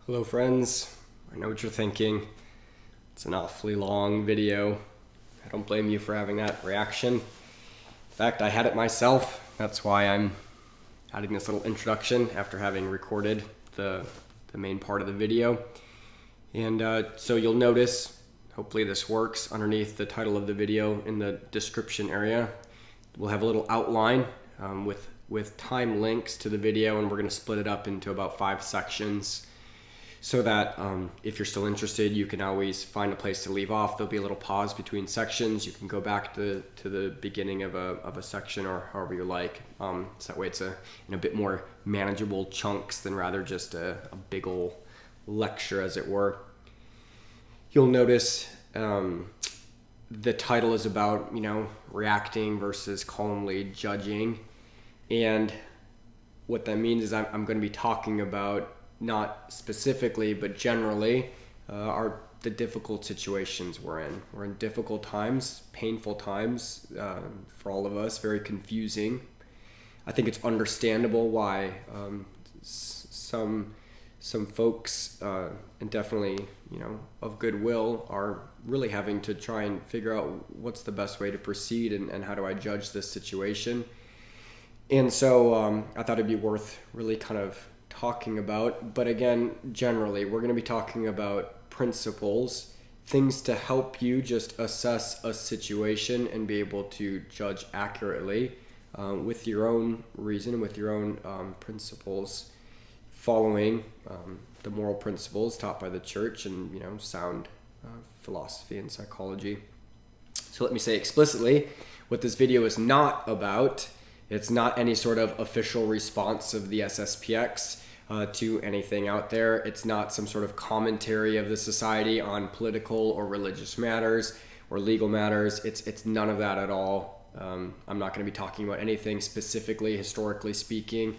Hello friends, I know what you're thinking. It's an awfully long video. I don't blame you for having that reaction. In fact, I had it myself. That's why I'm adding this little introduction after having recorded the main part of the video. And so you'll notice, hopefully this works, underneath the title of the video in the description area, we'll have a little outline with time links to the video, and we're going to split it up into about 5 sections. So that if you're still interested, you can always find a place to leave off. There'll be a little pause between sections. You can go back to the beginning of a section, or however you like. So that way it's in a bit more manageable chunks than rather just a big ol' lecture, as it were. You'll notice the title is about, reacting versus calmly judging. And what that means is I'm going to be talking about, not specifically, but generally, are the difficult situations we're in. We're in difficult times, painful times for all of us, very confusing. I think it's understandable why some folks, and definitely, of goodwill, are really having to try and figure out what's the best way to proceed and how do I judge this situation. And so I thought it'd be worth really kind of talking about, but again, generally, we're going to be talking about principles, things to help you just assess a situation and be able to judge accurately with your own reason, with your own principles, following the moral principles taught by the church and, sound philosophy and psychology. So let me say explicitly what this video is not about. It's not any sort of official response of the SSPX to anything out there. It's not some sort of commentary of the society on political or religious matters or legal matters. It's none of that at all. I'm not going to be talking about anything specifically, historically speaking.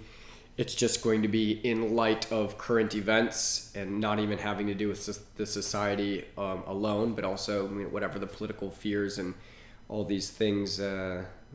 It's just going to be in light of current events and not even having to do with the society alone, but also whatever the political fears and all these things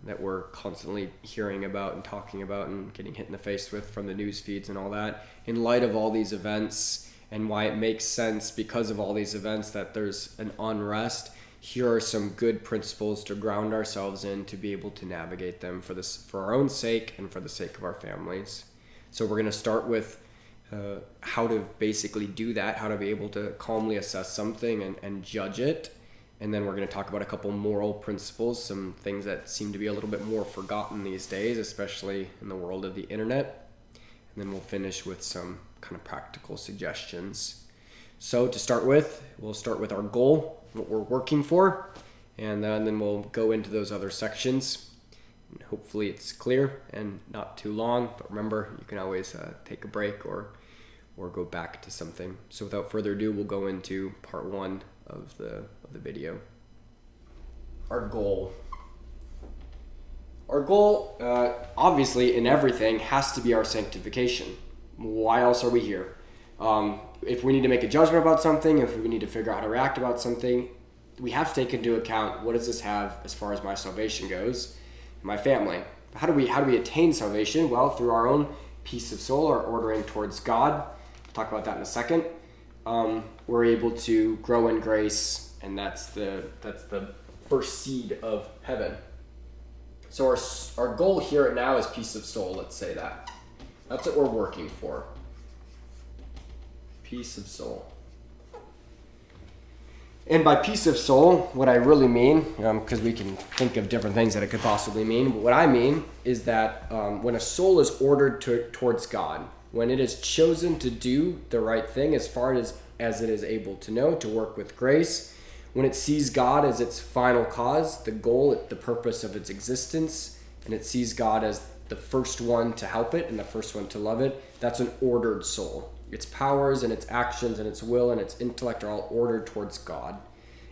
that we're constantly hearing about and talking about and getting hit in the face with from the news feeds and all that. In light of all these events and why it makes sense because of all these events that there's an unrest, here are some good principles to ground ourselves in to be able to navigate them for our own sake and for the sake of our families. So we're going to start with how to basically do that, how to be able to calmly assess something and judge it. And then we're going to talk about a couple moral principles, some things that seem to be a little bit more forgotten these days, especially in the world of the internet. And then we'll finish with some kind of practical suggestions. So to start with, we'll start with our goal, what we're working for, and then we'll go into those other sections. And hopefully it's clear and not too long, but remember, you can always take a break or go back to something. So without further ado, we'll go into part 1 of the video. Our goal, obviously in everything, has to be our sanctification. Why else are we here? If we need to make a judgment about something, if we need to figure out how to react about something, we have to take into account, what does this have as far as my salvation goes, my family. How do we attain salvation? Well, through our own peace of soul, our ordering towards God. I'll talk about that in a second. We're able to grow in grace, and that's the first seed of heaven. So our goal here at now is peace of soul. Let's say that. That's what we're working for. Peace of soul. And by peace of soul, what I really mean, because we can think of different things that it could possibly mean, but what I mean is that when a soul is ordered towards God, when it is chosen to do the right thing as far as it is able to know, to work with grace, when it sees God as its final cause, the goal, the purpose of its existence, and it sees God as the first one to help it and the first one to love it, that's an ordered soul. Its powers and its actions and its will and its intellect are all ordered towards God.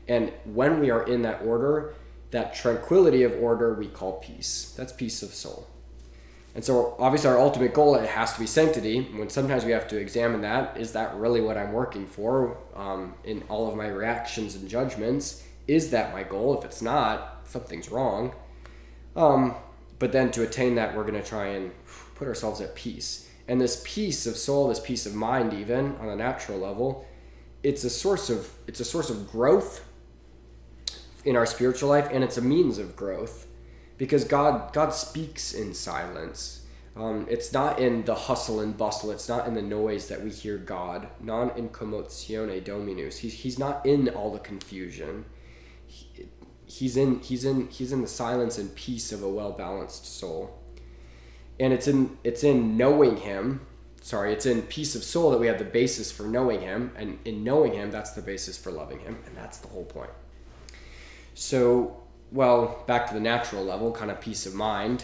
And when we are in that order, that tranquility of order we call peace. That's peace of soul. And so obviously our ultimate goal, it has to be sanctity. When sometimes we have to examine that, is that really what I'm working for in all of my reactions and judgments? Is that my goal? If it's not, something's wrong. But then to attain that, we're going to try and put ourselves at peace. And this peace of soul, this peace of mind, even on a natural level, it's a source of growth in our spiritual life, and it's a means of growth because God speaks in silence. It's not in the hustle and bustle. It's not in the noise that we hear God. Non in commotione dominus. He's not in all the confusion. He's in the silence and peace of a well-balanced soul. And it's in knowing him. Sorry, it's in peace of soul that we have the basis for knowing him, and in knowing him, that's the basis for loving him, and that's the whole point. So, well, back to the natural level, kind of peace of mind,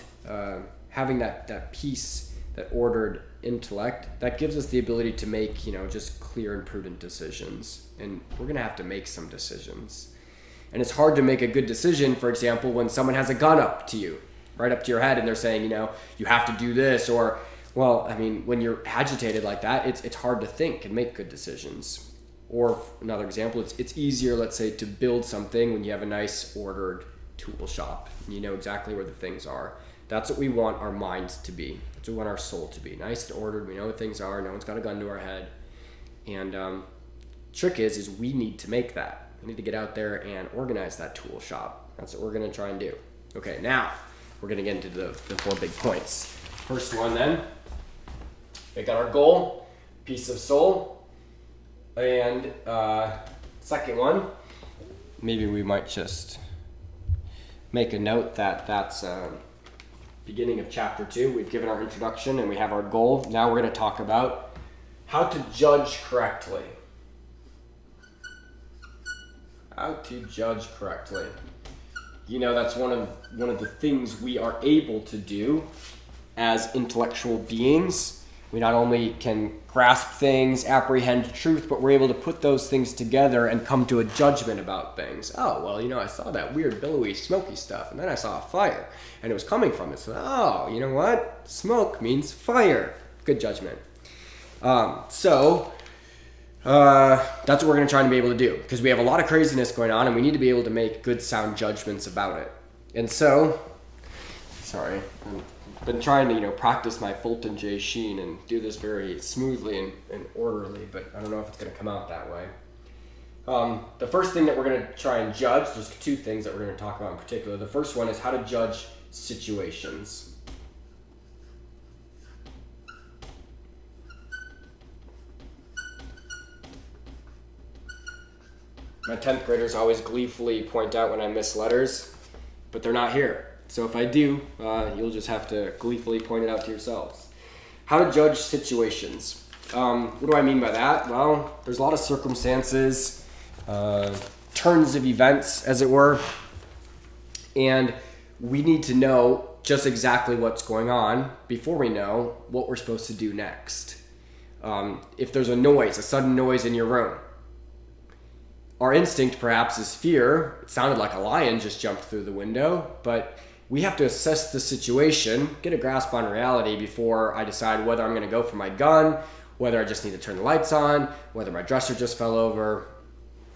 having that peace, that ordered intellect, that gives us the ability to make, just clear and prudent decisions. And we're going to have to make some decisions. And it's hard to make a good decision, for example, when someone has a gun up to you, right up to your head, and they're saying, you have to do this, or, well, I mean, when you're agitated like that, it's hard to think and make good decisions. Or another example, it's easier, let's say, to build something when you have a nice ordered tool shop. And you know exactly where the things are. That's what we want our minds to be. That's what we want our soul to be. Nice and ordered. We know what things are. No one's got a gun to our head. And trick is we need to make that. We need to get out there and organize that tool shop. That's what we're going to try and do. Okay, now we're going to get into the 4 big points. First one then, we got our goal, peace of soul. And second one, maybe we might just make a note that that's beginning of chapter 2. We've given our introduction and we have our goal. Now we're going to talk about how to judge correctly. How to judge correctly. That's one of the things we are able to do as intellectual beings. We not only can grasp things, apprehend truth, but we're able to put those things together and come to a judgment about things. Oh, well, I saw that weird billowy, smoky stuff, and then I saw a fire, and it was coming from it. So, you know what? Smoke means fire. Good judgment. That's what we're going to try to be able to do, because we have a lot of craziness going on, and we need to be able to make good, sound judgments about it. And so, sorry, I've been trying to, practice my Fulton J. Sheen and do this very smoothly and orderly, but I don't know if it's going to come out that way. The first thing that we're going to try and judge, there's 2 things that we're going to talk about in particular. The first one is how to judge situations. My 10th graders always gleefully point out when I miss letters, but they're not here. So if I do, you'll just have to gleefully point it out to yourselves. How to judge situations. What do I mean by that? Well, there's a lot of circumstances, turns of events, as it were, and we need to know just exactly what's going on before we know what we're supposed to do next. If there's a sudden noise in your room, our instinct perhaps is fear. It sounded like a lion just jumped through the window, but we have to assess the situation, get a grasp on reality before I decide whether I'm going to go for my gun, whether I just need to turn the lights on, whether my dresser just fell over,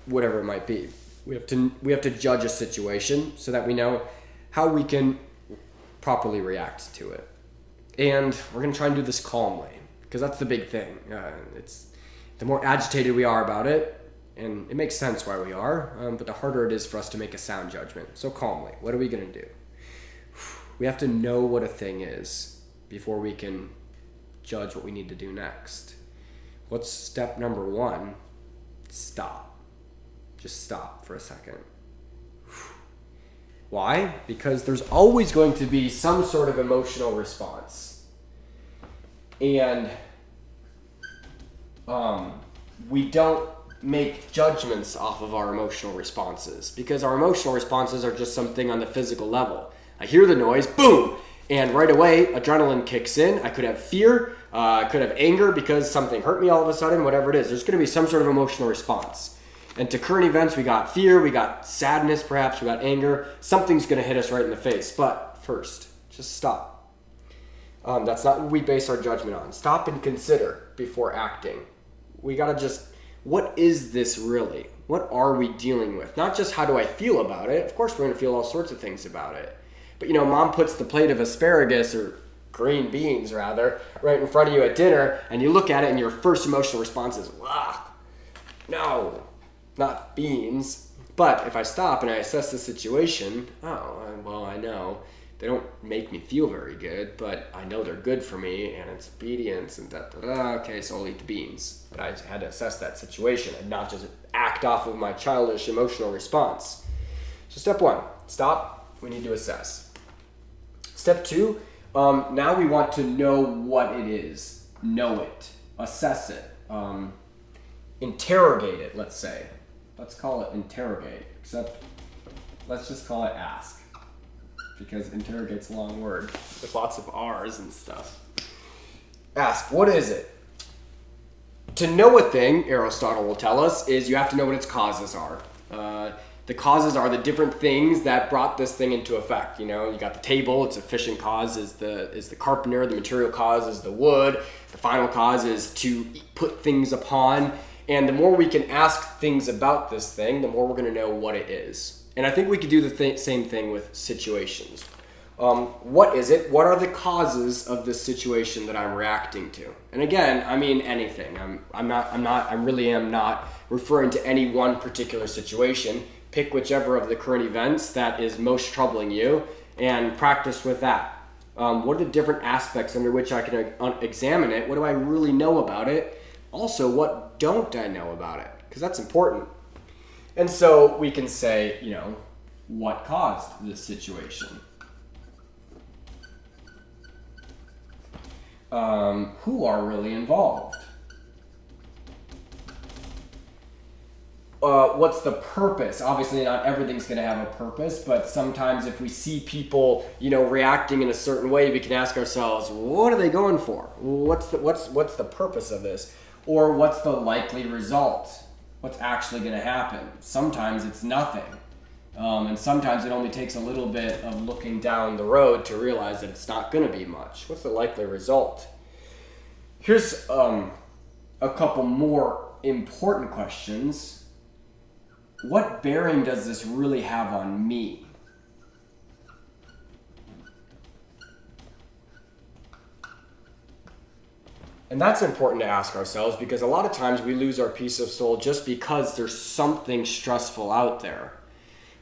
whatever it might be. We have to judge a situation so that we know how we can properly react to it. And we're going to try and do this calmly, because that's the big thing. It's the more agitated we are about it, and it makes sense why we are, but the harder it is for us to make a sound judgment. So calmly, what are we going to do? We have to know what a thing is before we can judge what we need to do next. What's step number 1? Stop. Just stop for a second. Why? Because there's always going to be some sort of emotional response. And we don't make judgments off of our emotional responses, because our emotional responses are just something on the physical level. I hear the noise, boom, and right away adrenaline kicks in. I could have fear, I could have anger because something hurt me all of a sudden, whatever it is. There's going to be some sort of emotional response. And to current events, we got fear, we got sadness perhaps, we got anger. Something's going to hit us right in the face. But first, just stop. That's not what we base our judgment on. Stop and consider before acting. We got to just, what is this really? What are we dealing with? Not just how do I feel about it. Of course, we're going to feel all sorts of things about it. But, mom puts the plate of asparagus or green beans rather, right in front of you at dinner, and you look at it and your first emotional response is, no, not beans. But if I stop and I assess the situation, well, I know they don't make me feel very good, but I know they're good for me, and it's obedience and okay, so I'll eat the beans. But I had to assess that situation and not just act off of my childish emotional response. So step one, stop, we need to assess. Step two, now we want to know what it is, know it, assess it, interrogate it, let's say. Let's call it interrogate, except let's just call it ask, because interrogate's a long word with lots of R's and stuff. Ask, what is it? To know a thing, Aristotle will tell us, is you have to know what its causes are. The causes are the different things that brought this thing into effect. You know, you got the table, its efficient cause is the carpenter, the material cause is the wood, the final cause is to put things upon. And the more we can ask things about this thing, the more we're going to know what it is. And I think we could do the same thing with situations. What is it? What are the causes of this situation that I'm reacting to? And again, I mean anything. I really am not referring to any one particular situation. Pick whichever of the current events that is most troubling you and practice with that. What are the different aspects under which I can examine it? What do I really know about it? Also, what don't I know about it? Because that's important. And so we can say, what caused this situation? Who are really involved? What's the purpose? Obviously, not everything's going to have a purpose, but sometimes if we see people, reacting in a certain way, we can ask ourselves, what are they going for? What's the purpose of this? Or what's the likely result? What's actually going to happen? Sometimes it's nothing. And sometimes it only takes a little bit of looking down the road to realize that it's not going to be much. What's the likely result? Here's a couple more important questions. What bearing does this really have on me? And that's important to ask ourselves, because a lot of times we lose our peace of soul just because there's something stressful out there.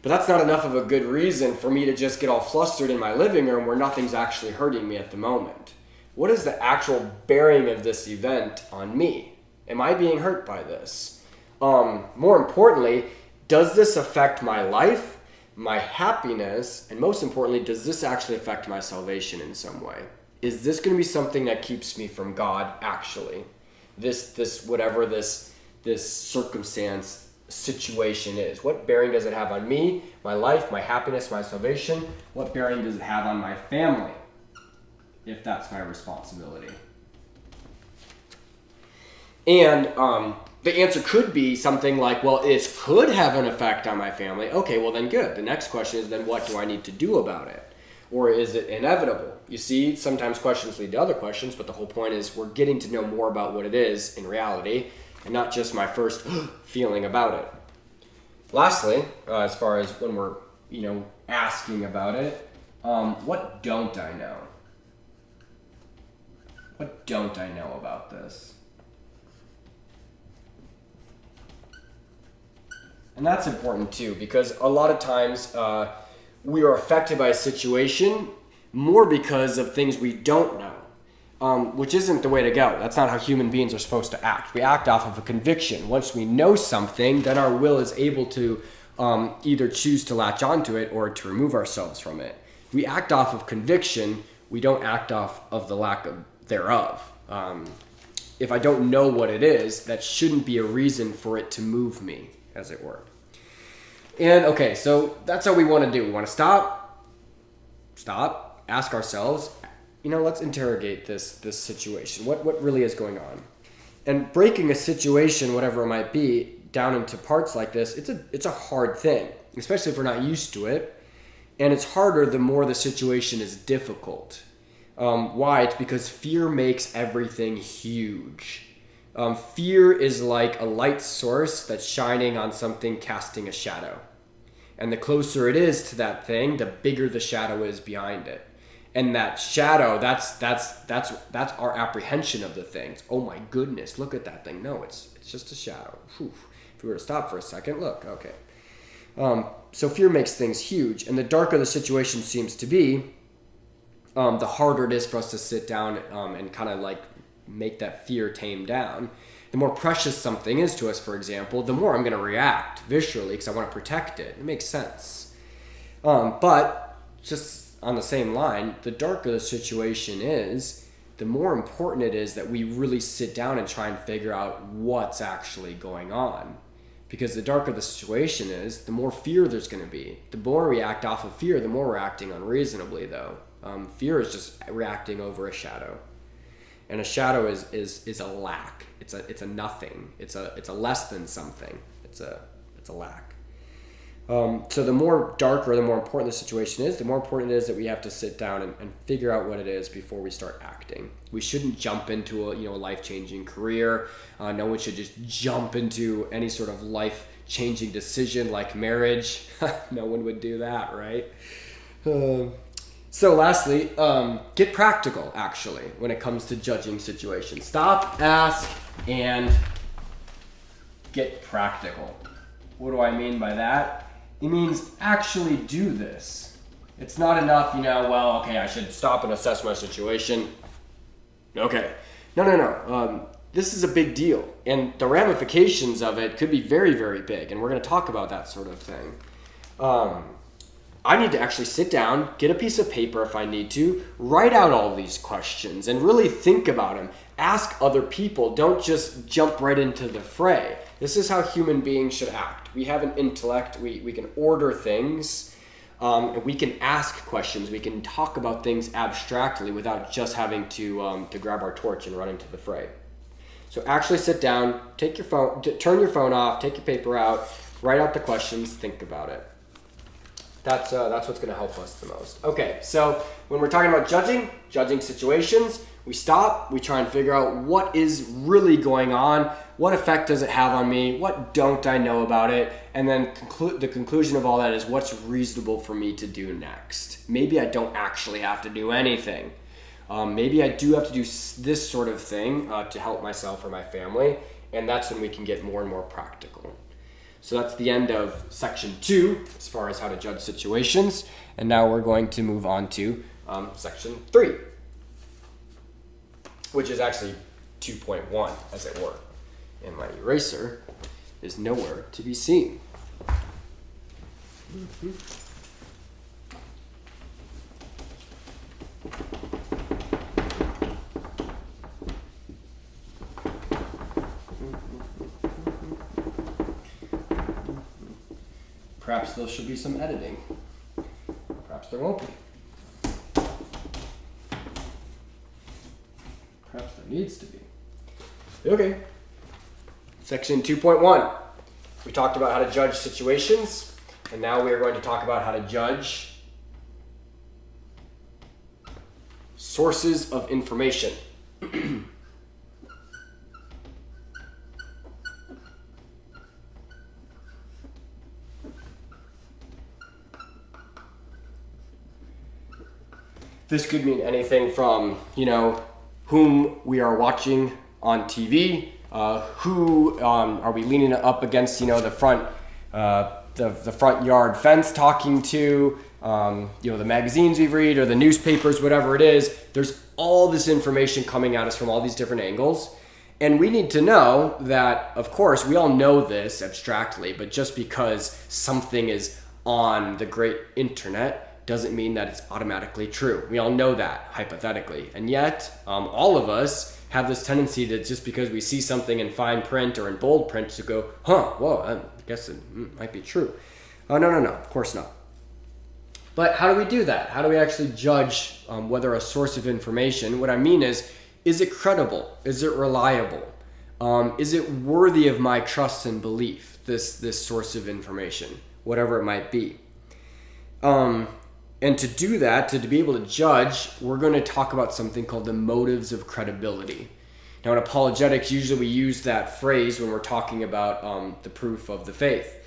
But that's not enough of a good reason for me to just get all flustered in my living room where nothing's actually hurting me at the moment. What is the actual bearing of this event on me? Am I being hurt by this? More importantly, does this affect my life, my happiness, and most importantly, does this actually affect my salvation in some way? Is this going to be something that keeps me from God actually? Whatever this circumstance, situation is. What bearing does it have on me, my life, my happiness, my salvation? What bearing does it have on my family, if that's my responsibility? And the answer could be something like, well, it could have an effect on my family. Okay, well then good. The next question is then what do I need to do about it? Or is it inevitable? You see, sometimes questions lead to other questions, but the whole point is we're getting to know more about what it is in reality, and not just my first feeling about it. Lastly, as far as when we're, asking about it, what don't I know? What don't I know about this? And that's important too, because a lot of times we are affected by a situation more because of things we don't know, which isn't the way to go. That's not how human beings are supposed to act. We act off of a conviction. Once we know something, then our will is able to either choose to latch onto it or to remove ourselves from it. If we act off of conviction, we don't act off of the lack of thereof. If I don't know what it is, that shouldn't be a reason for it to move me, as it were. And okay, so that's how we want to do. We want to stop, ask ourselves, let's interrogate this situation. What really is going on? And breaking a situation, whatever it might be, down into parts like this, it's a hard thing, especially if we're not used to it. And it's harder the more the situation is difficult. Why? It's because fear makes everything huge. Fear is like a light source that's shining on something casting a shadow. And the closer it is to that thing, the bigger the shadow is behind it. And that shadow, that's our apprehension of the things. Oh my goodness, look at that thing. No, it's just a shadow. Whew. If we were to stop for a second, look, okay. So fear makes things huge, and the darker the situation seems to be, the harder it is for us to sit down and kind of like make that fear tame down. The more precious something is to us, for example, the more I'm going to react viscerally because I want to protect it. It makes sense. But just on the same line, the darker the situation is, the more important it is that we really sit down and try and figure out what's actually going on. Because the darker the situation is, the more fear there's going to be. The more we act off of fear, the more we're acting unreasonably, though. Fear is just reacting over a shadow, and a shadow is a lack. It's a nothing. It's a less than something. It's a lack. So the more darker, the more important the situation is, the more important it is that we have to sit down and figure out what it is before we start acting. We shouldn't jump into a life-changing career. No one should just jump into any sort of life-changing decision like marriage. No one would do that, right? So lastly, get practical, actually, when it comes to judging situations. Stop, ask, and get practical. What do I mean by that? It means actually do this. It's not enough, well, okay, I should stop and assess my situation. Okay. No. This is a big deal. And the ramifications of it could be very, very big. And we're going to talk about that sort of thing. I need to actually sit down, get a piece of paper if I need to, write out all these questions and really think about them. Ask other people. Don't just jump right into the fray. This is how human beings should act. We have an intellect. We can order things. And we can ask questions. We can talk about things abstractly without just having to grab our torch and run into the fray. So actually sit down, take your phone, turn your phone off, take your paper out, write out the questions, think about it. That's what's going to help us the most. Okay, so when we're talking about judging situations, we stop, we try and figure out what is really going on, what effect does it have on me, what don't I know about it, and then the conclusion of all that is what's reasonable for me to do next. Maybe I don't actually have to do anything. Maybe I do have to do this sort of thing to help myself or my family, and that's when we can get more and more practical. So that's the end of section 2 as far as how to judge situations. And now we're going to move on to section 3, which is actually 2.1, as it were. And my eraser is nowhere to be seen. Mm-hmm. Perhaps there should be some editing. Perhaps there won't be. Perhaps there needs to be. Okay. Section 2.1. We talked about how to judge situations, and now we are going to talk about how to judge sources of information. This could mean anything from, whom we are watching on TV, who are we leaning up against, the front yard fence talking to, the magazines we read or the newspapers, whatever it is. There's all this information coming at us from all these different angles. And we need to know that, of course, we all know this abstractly, but just because something is on the great internet doesn't mean that it's automatically true. We all know that, hypothetically. And yet, all of us have this tendency to, just because we see something in fine print or in bold print, to go, whoa, I guess it might be true. No, of course not. But how do we do that? How do we actually judge whether a source of information, what I mean is it credible? Is it reliable? Is it worthy of my trust and belief, this source of information, whatever it might be? And to do that, to be able to judge, we're going to talk about something called the motives of credibility. Now, in apologetics, usually we use that phrase when we're talking about the proof of the faith.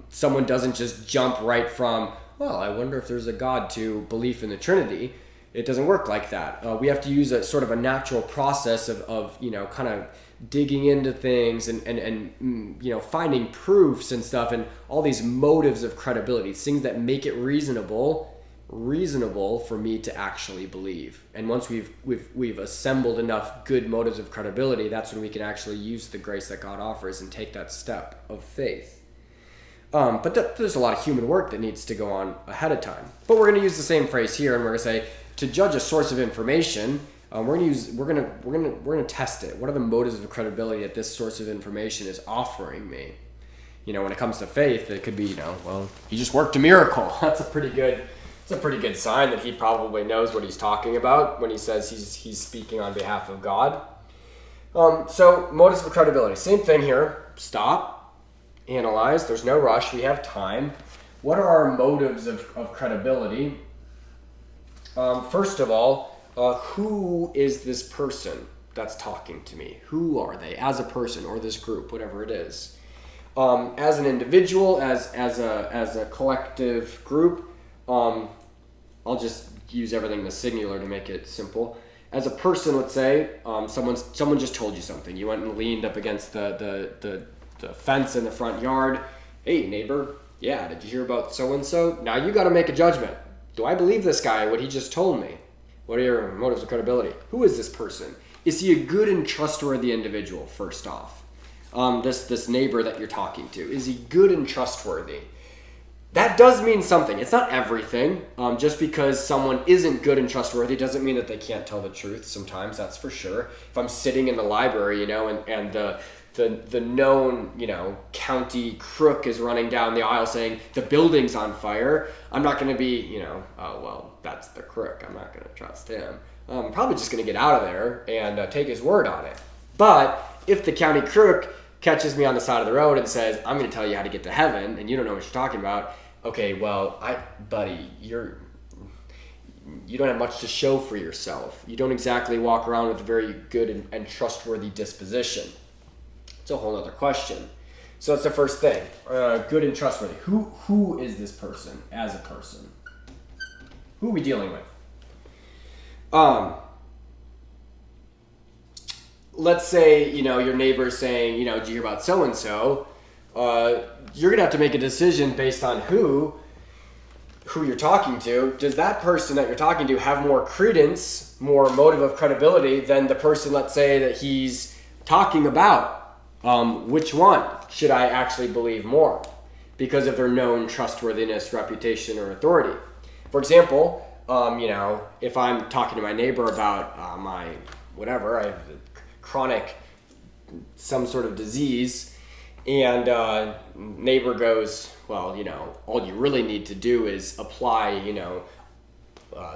Someone doesn't just jump right from, well, I wonder if there's a God, to belief in the Trinity. It doesn't work like that. We have to use a sort of a natural process of kind of digging into things and finding proofs and stuff, and all these motives of credibility, things that make it reasonable for me to actually believe. And once we've assembled enough good motives of credibility, that's when we can actually use the grace that God offers and take that step of faith. But there's a lot of human work that needs to go on ahead of time. But we're going to use the same phrase here, and we're going to say, to judge a source of information, we're going to test it. What are the motives of credibility that this source of information is offering me? When it comes to faith, it could be, he just worked a miracle. That's a pretty good sign that he probably knows what he's talking about when he says he's speaking on behalf of God. So motives of credibility, same thing here. Stop, analyze. There's no rush. We have time. What are our motives of credibility? First of all, who is this person that's talking to me? Who are they as a person, or this group, whatever it is? As an individual, as a collective group, I'll just use everything in the singular to make it simple. As a person, let's say, someone just told you something. You went and leaned up against the fence in the front yard. Hey, neighbor, yeah, did you hear about so-and-so? Now you got to make a judgment. Do I believe this guy, what he just told me? What are your motives of credibility? Who is this person? Is he a good and trustworthy individual, first off? This neighbor that you're talking to, is he good and trustworthy? That does mean something. It's not everything. Just because someone isn't good and trustworthy doesn't mean that they can't tell the truth sometimes, that's for sure. If I'm sitting in the library, and the known, county crook is running down the aisle saying the building's on fire, I'm not going to be, oh, well, that's the crook. I'm not going to trust him. I'm probably just going to get out of there and take his word on it. But if the county crook catches me on the side of the road and says, I'm going to tell you how to get to heaven, and you don't know what you're talking about, okay, well, buddy, you don't have much to show for yourself. You don't exactly walk around with a very good and trustworthy disposition. It's a whole other question. So that's the first thing. Good and trustworthy. Who is this person as a person? Who are we dealing with? Let's say, your neighbor's saying, did you hear about so-and-so? You're going to have to make a decision based on who you're talking to. Does that person that you're talking to have more credence, more motive of credibility than the person, let's say, that he's talking about? Which one should I actually believe more because of their known trustworthiness, reputation, or authority? For example, if I'm talking to my neighbor about I have chronic, some sort of disease, and neighbor goes, well, all you really need to do is apply,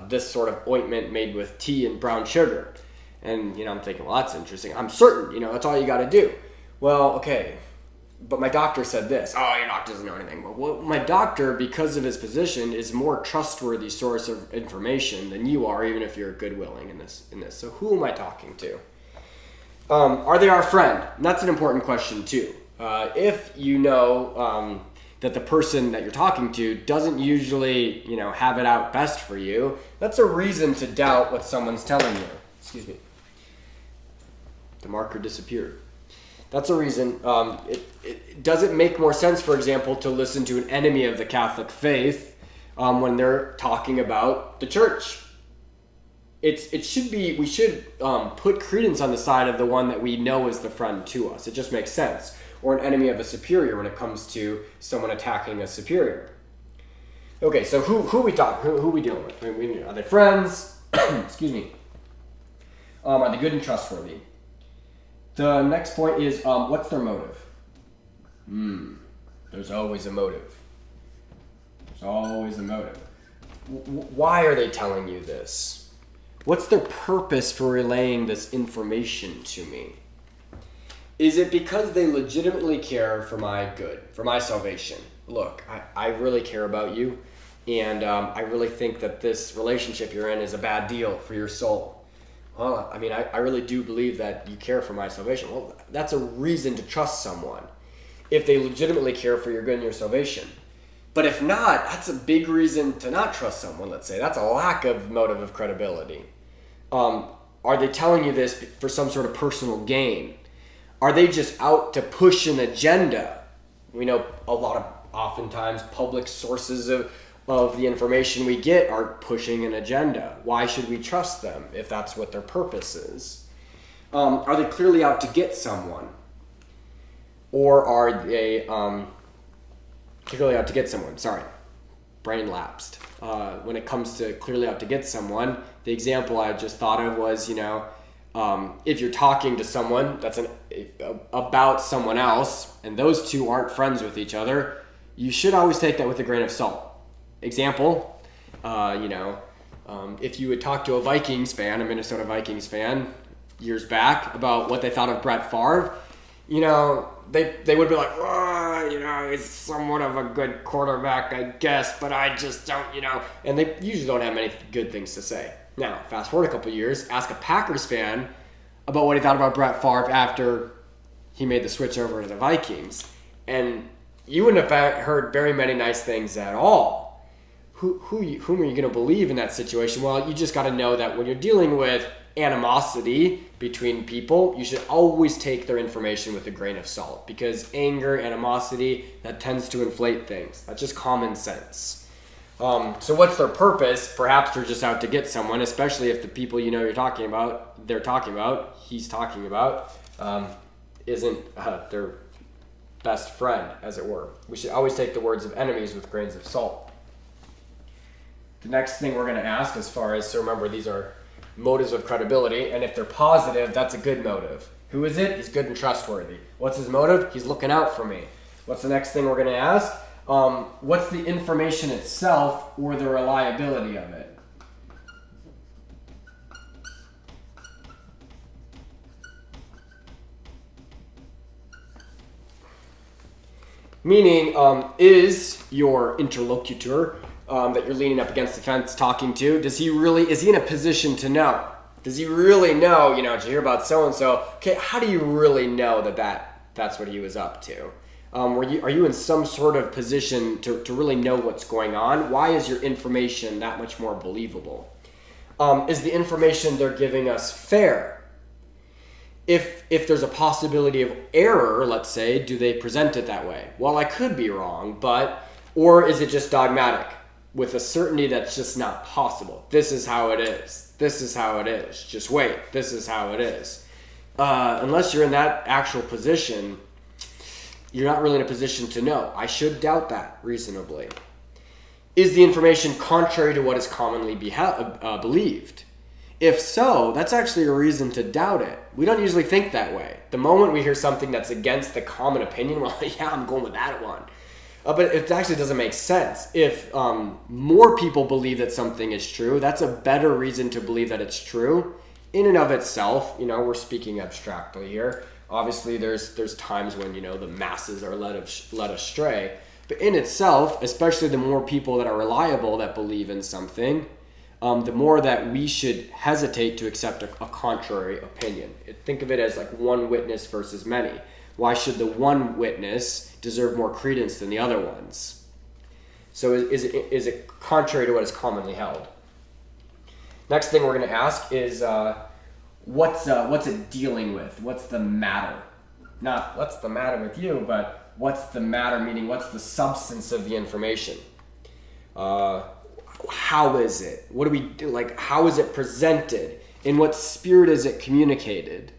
this sort of ointment made with tea and brown sugar. And, I'm thinking, well, that's interesting. I'm certain, that's all you got to do. Well, okay, but my doctor said this. Oh, your doctor doesn't know anything. Well, my doctor, because of his position, is more trustworthy source of information than you are, even if you're good-willing in this. So who am I talking to? Are they our friend? And that's an important question, too. If you know that the person that you're talking to doesn't usually, have it out best for you, that's a reason to doubt what someone's telling you. Excuse me. The marker disappeared. That's a reason. Does it make more sense, for example, to listen to an enemy of the Catholic faith when they're talking about the church? We should put credence on the side of the one that we know is the friend to us. It just makes sense. Or an enemy of a superior when it comes to someone attacking a superior. Okay, so who are we talking? Who are we dealing with? Are they friends? Excuse me. Are they good and trustworthy? The next point is, what's their motive? There's always a motive. There's always a motive. Why are they telling you this? What's their purpose for relaying this information to me? Is it because they legitimately care for my good, for my salvation? Look, I really care about you, and I really think that this relationship you're in is a bad deal for your soul. Well, I really do believe that you care for my salvation. Well, that's a reason to trust someone. If they legitimately care for your good and your salvation, But if not, that's a big reason to not trust someone, let's say. That's a lack of motive of credibility. Are they telling you this for some sort of personal gain? Are they just out to push an agenda? We know oftentimes public sources of the information we get are pushing an agenda. Why should we trust them if that's what their purpose is? Are they clearly out to get someone? Or are they clearly out to get someone? Sorry, brain lapsed. When it comes to clearly out to get someone, the example I just thought of was, if you're talking to someone that's about someone else, and those two aren't friends with each other, you should always take that with a grain of salt. Example, if you would talk to a Minnesota Vikings fan, years back about what they thought of Brett Favre, they would be like, he's somewhat of a good quarterback, I guess, but I just don't, and they usually don't have many good things to say. Now, fast forward a couple of years, ask a Packers fan about what he thought about Brett Favre after he made the switch over to the Vikings, and you wouldn't have heard very many nice things at all. Whom are you going to believe in that situation? Well, you just got to know that when you're dealing with animosity between people, you should always take their information with a grain of salt, because anger, animosity, that tends to inflate things. That's just common sense. So what's their purpose? Perhaps they're just out to get someone, especially if the people he's talking about, isn't their best friend, as it were. We should always take the words of enemies with grains of salt. The next thing we're going to ask so remember, these are motives of credibility, and if they're positive, that's a good motive. Who is it? He's good and trustworthy. What's his motive? He's looking out for me. What's the next thing we're going to ask? What's the information itself or the reliability of it? Meaning, is your interlocutor that you're leaning up against the fence talking to, is he in a position to know? Does he really know, did you hear about so-and-so? Okay, how do you really know that's what he was up to? Are you in some sort of position to really know what's going on? Why is your information that much more believable? Is the information they're giving us fair? If there's a possibility of error, let's say, do they present it that way? Well, I could be wrong, or is it just dogmatic, with a certainty that's just not possible? This is how it is. This is how it is. Just wait. This is how it is. Unless you're in that actual position, you're not really in a position to know. I should doubt that reasonably. Is the information contrary to what is commonly believed? If so, that's actually a reason to doubt it. We don't usually think that way. The moment we hear something that's against the common opinion, well, yeah, I'm going with that one. But it actually doesn't make sense. If more people believe that something is true, that's a better reason to believe that it's true. In and of itself, we're speaking abstractly here. Obviously, there's times when, the masses are led astray. But in itself, especially the more people that are reliable that believe in something, the more that we should hesitate to accept a contrary opinion. Think of it as like one witness versus many. Why should the one witness deserve more credence than the other ones? So is it contrary to what is commonly held? Next thing we're going to ask is what's it dealing with? What's the matter? Not what's the matter with you, but what's the matter, meaning what's the substance of the information? How is it? What do we do? Like, how is it presented? In what spirit is it communicated?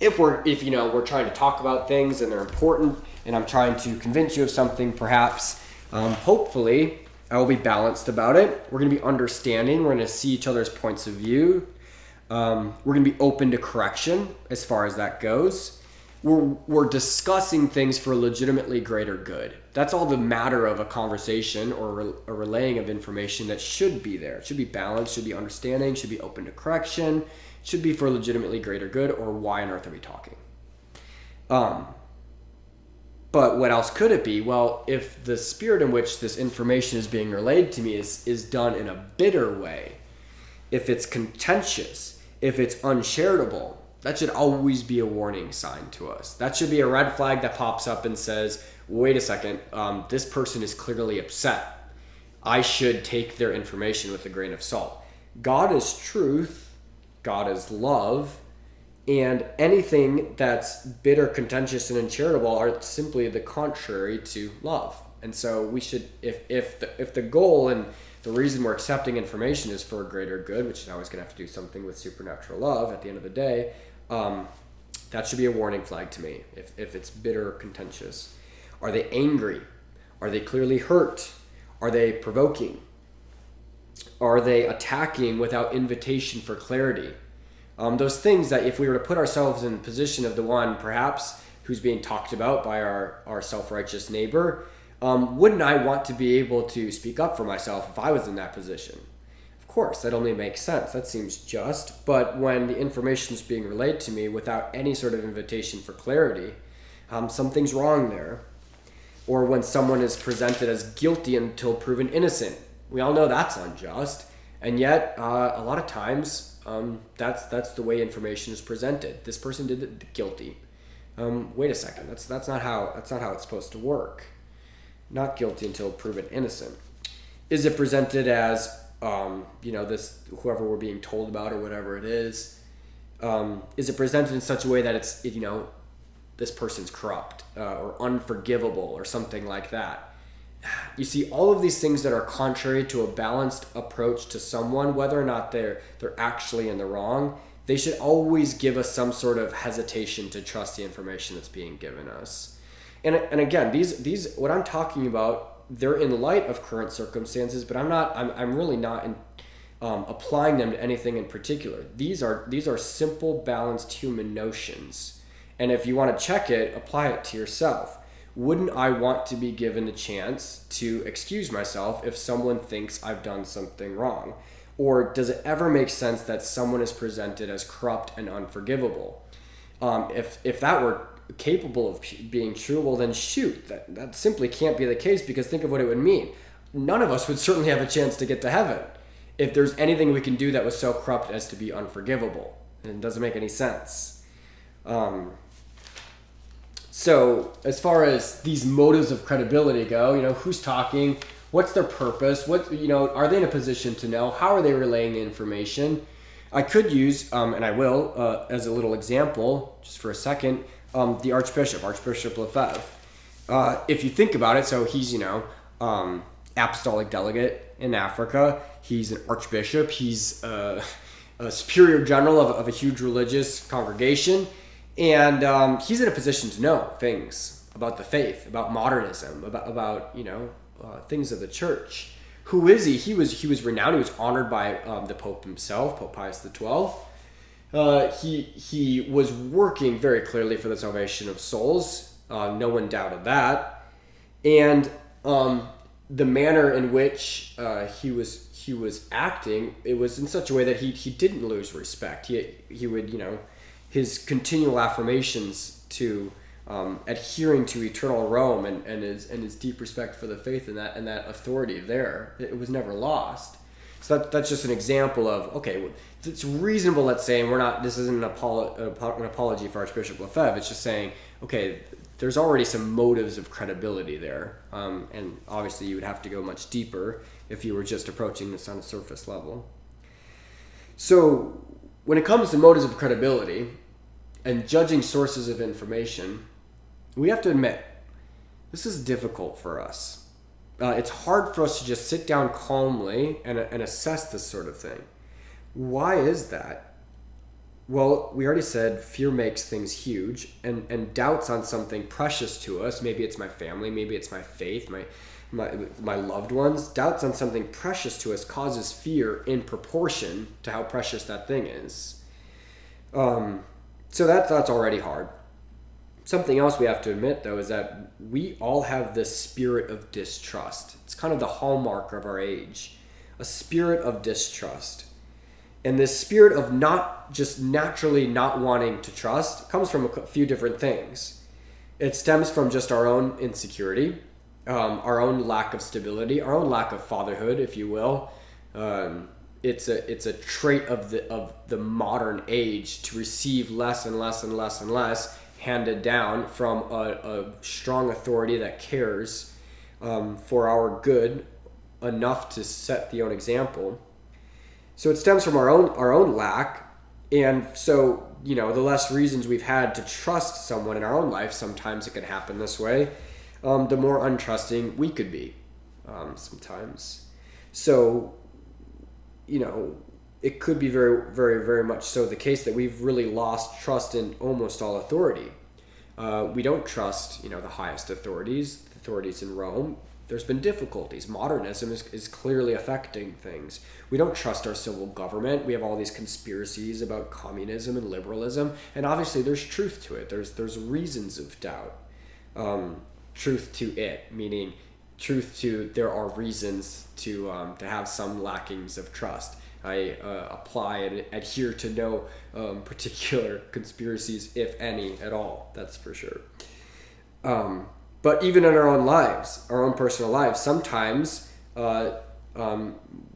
If we're trying to talk about things and they're important, and I'm trying to convince you of something, perhaps, hopefully, I will be balanced about it. We're going to be understanding. We're going to see each other's points of view. We're going to be open to correction as far as that goes. We're discussing things for legitimately greater good. That's all the matter of a conversation or a relaying of information that should be there. It should be balanced, should be understanding, should be open to correction, should be for legitimately greater good, or why on earth are we talking? But what else could it be? Well, if the spirit in which this information is being relayed to me is done in a bitter way, if it's contentious, if it's uncharitable, that should always be a warning sign to us. That should be a red flag that pops up and says, wait a second, this person is clearly upset. I should take their information with a grain of salt. God is truth, God is love, and anything that's bitter, contentious, and uncharitable are simply the contrary to love. And so we should, if the goal and the reason we're accepting information is for a greater good, which is always going to have to do something with supernatural love at the end of the day, that should be a warning flag to me if it's bitter or contentious. Are they angry? Are they clearly hurt? Are they provoking? Are they attacking without invitation for clarity? Those things that if we were to put ourselves in the position of the one perhaps who's being talked about by our self-righteous neighbor, wouldn't I want to be able to speak up for myself if I was in that position? Of course, that only makes sense. That seems just. But when the information is being relayed to me without any sort of invitation for clarity, something's wrong there. Or when someone is presented as guilty until proven innocent. We all know that's unjust. And yet, a lot of times, that's the way information is presented. This person did it guilty. Wait a second. That's not how it's supposed to work. Not guilty until proven innocent. Is it presented as this whoever we're being told about or whatever it is it presented in such a way that it's this person's corrupt or unforgivable or something like that? You see, all of these things that are contrary to a balanced approach to someone, whether or not they're actually in the wrong, they should always give us some sort of hesitation to trust the information that's being given us. And again, these what I'm talking about, they're in light of current circumstances, but I'm really not applying them to anything in particular. These are simple, balanced human notions. And if you want to check it, apply it to yourself. Wouldn't I want to be given the chance to excuse myself if someone thinks I've done something wrong? Or does it ever make sense that someone is presented as corrupt and unforgivable? If that were capable of being true, well then shoot, that simply can't be the case, because think of what it would mean. None of us would certainly have a chance to get to heaven if there's anything we can do that was so corrupt as to be unforgivable. And it doesn't make any sense. So as far as these motives of credibility go, who's talking, what's their purpose, are they in a position to know, how are they relaying the information? I could use, and I will, as a little example, just for a second, the Archbishop Lefebvre. If you think about it, so he's, apostolic delegate in Africa. He's an archbishop. He's a superior general of a huge religious congregation. And he's in a position to know things about the faith, about modernism, about things of the church. Who is he? He was renowned. He was honored by the Pope himself, Pope Pius XII. He was working very clearly for the salvation of souls. No one doubted that. And the manner in which he was acting, it was in such a way that he didn't lose respect. He would, his continual affirmations to adhering to eternal Rome and his deep respect for the faith and that authority there, it was never lost. So that's just an example of, okay, it's reasonable, let's say, and this isn't an apology for Archbishop Lefebvre. It's just saying, okay, there's already some motives of credibility there. And obviously you would have to go much deeper if you were just approaching this on a surface level. So when it comes to motives of credibility and judging sources of information, we have to admit, this is difficult for us. It's hard for us to just sit down calmly and assess this sort of thing. Why is that? Well, we already said fear makes things huge, and doubts on something precious to us, maybe it's my family, maybe it's my faith, my loved ones, doubts on something precious to us causes fear in proportion to how precious that thing is. So that's already hard. Something else we have to admit, though, is that we all have this spirit of distrust. It's kind of the hallmark of our age, a spirit of distrust. And this spirit of not just naturally not wanting to trust comes from a few different things. It stems from just our own insecurity, our own lack of stability, our own lack of fatherhood, if you will. it's a trait of the modern age to receive less and less and less and less handed down from a strong authority that cares for our good enough to set the own example. So it stems from our own lack, and so the less reasons we've had to trust someone in our own life, sometimes it can happen this way, the more untrusting we could be sometimes. So it could be very, very, very much so the case that we've really lost trust in almost all authority. We don't trust, the highest authorities in Rome. There's been difficulties. Modernism is clearly affecting things. We don't trust our civil government. We have all these conspiracies about communism and liberalism, and obviously there's truth to it. There's reasons of doubt. Truth to it, meaning truth to there are reasons to have some lackings of trust. I apply and adhere to no particular conspiracies, if any at all. That's for sure. But even in our own lives, our own personal lives, sometimes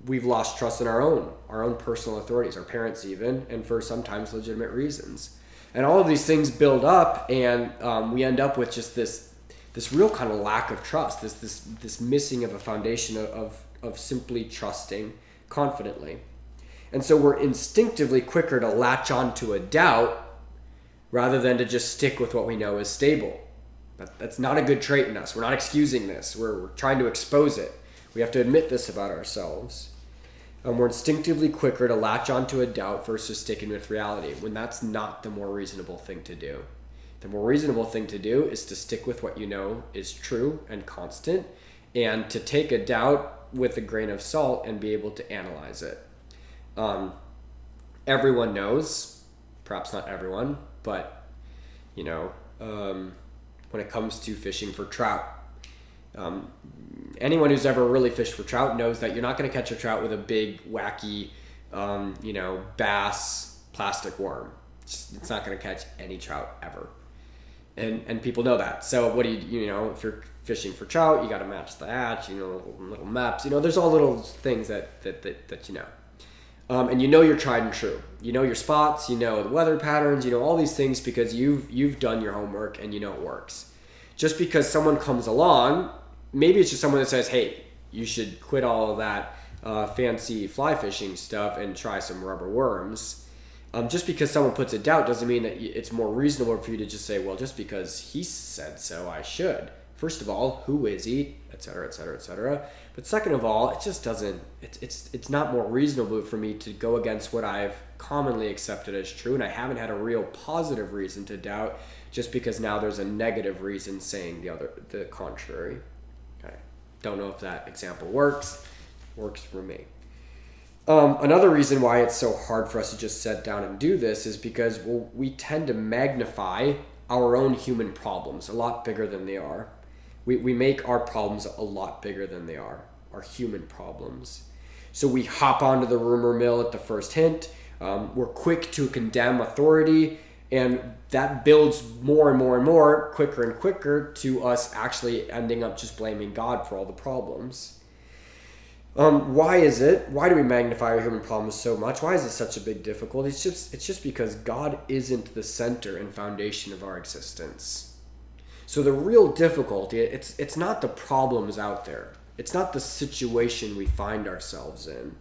we've lost trust in our own personal authorities, our parents even, and for sometimes legitimate reasons. And all of these things build up, and we end up with just this real kind of lack of trust, this missing of a foundation of simply trusting confidently. And so we're instinctively quicker to latch on to a doubt rather than to just stick with what we know is stable. That's not a good trait in us. We're not excusing this. We're trying to expose it. We have to admit this about ourselves. We're instinctively quicker to latch onto a doubt versus sticking with reality, when that's not the more reasonable thing to do. The more reasonable thing to do is to stick with what you know is true and constant, and to take a doubt with a grain of salt and be able to analyze it. Everyone knows, perhaps not everyone, but when it comes to fishing for trout, anyone who's ever really fished for trout knows that you're not going to catch a trout with a big wacky bass plastic worm. It's not going to catch any trout ever, and people know that. So what do you if you're fishing for trout, you got to match the hatch, little maps, there's all little things that and you're tried and true. You know your spots, the weather patterns, all these things because you've done your homework and it works. Just because someone comes along, maybe it's just someone that says, hey, you should quit all of that fancy fly fishing stuff and try some rubber worms. Just because someone puts a doubt doesn't mean that it's more reasonable for you to just say, well, just because he said so, I should. First of all, who is he, et cetera, et cetera, et cetera. But second of all, it just doesn't, it's not more reasonable for me to go against what I've commonly accepted as true, and I haven't had a real positive reason to doubt just because now there's a negative reason saying the contrary. Okay. Don't know if that example works. Works for me. Another reason why it's so hard for us to just sit down and do this is because we tend to magnify our own human problems a lot bigger than they are. We make our problems a lot bigger than they are, our human problems. So we hop onto the rumor mill at the first hint. We're quick to condemn authority, and that builds more and more and more, quicker and quicker, to us actually ending up just blaming God for all the problems. Why is it? Why do we magnify our human problems so much? Why is it such a big difficulty? It's just because God isn't the center and foundation of our existence. So the real difficulty, it's not the problems out there. It's not the situation we find ourselves in.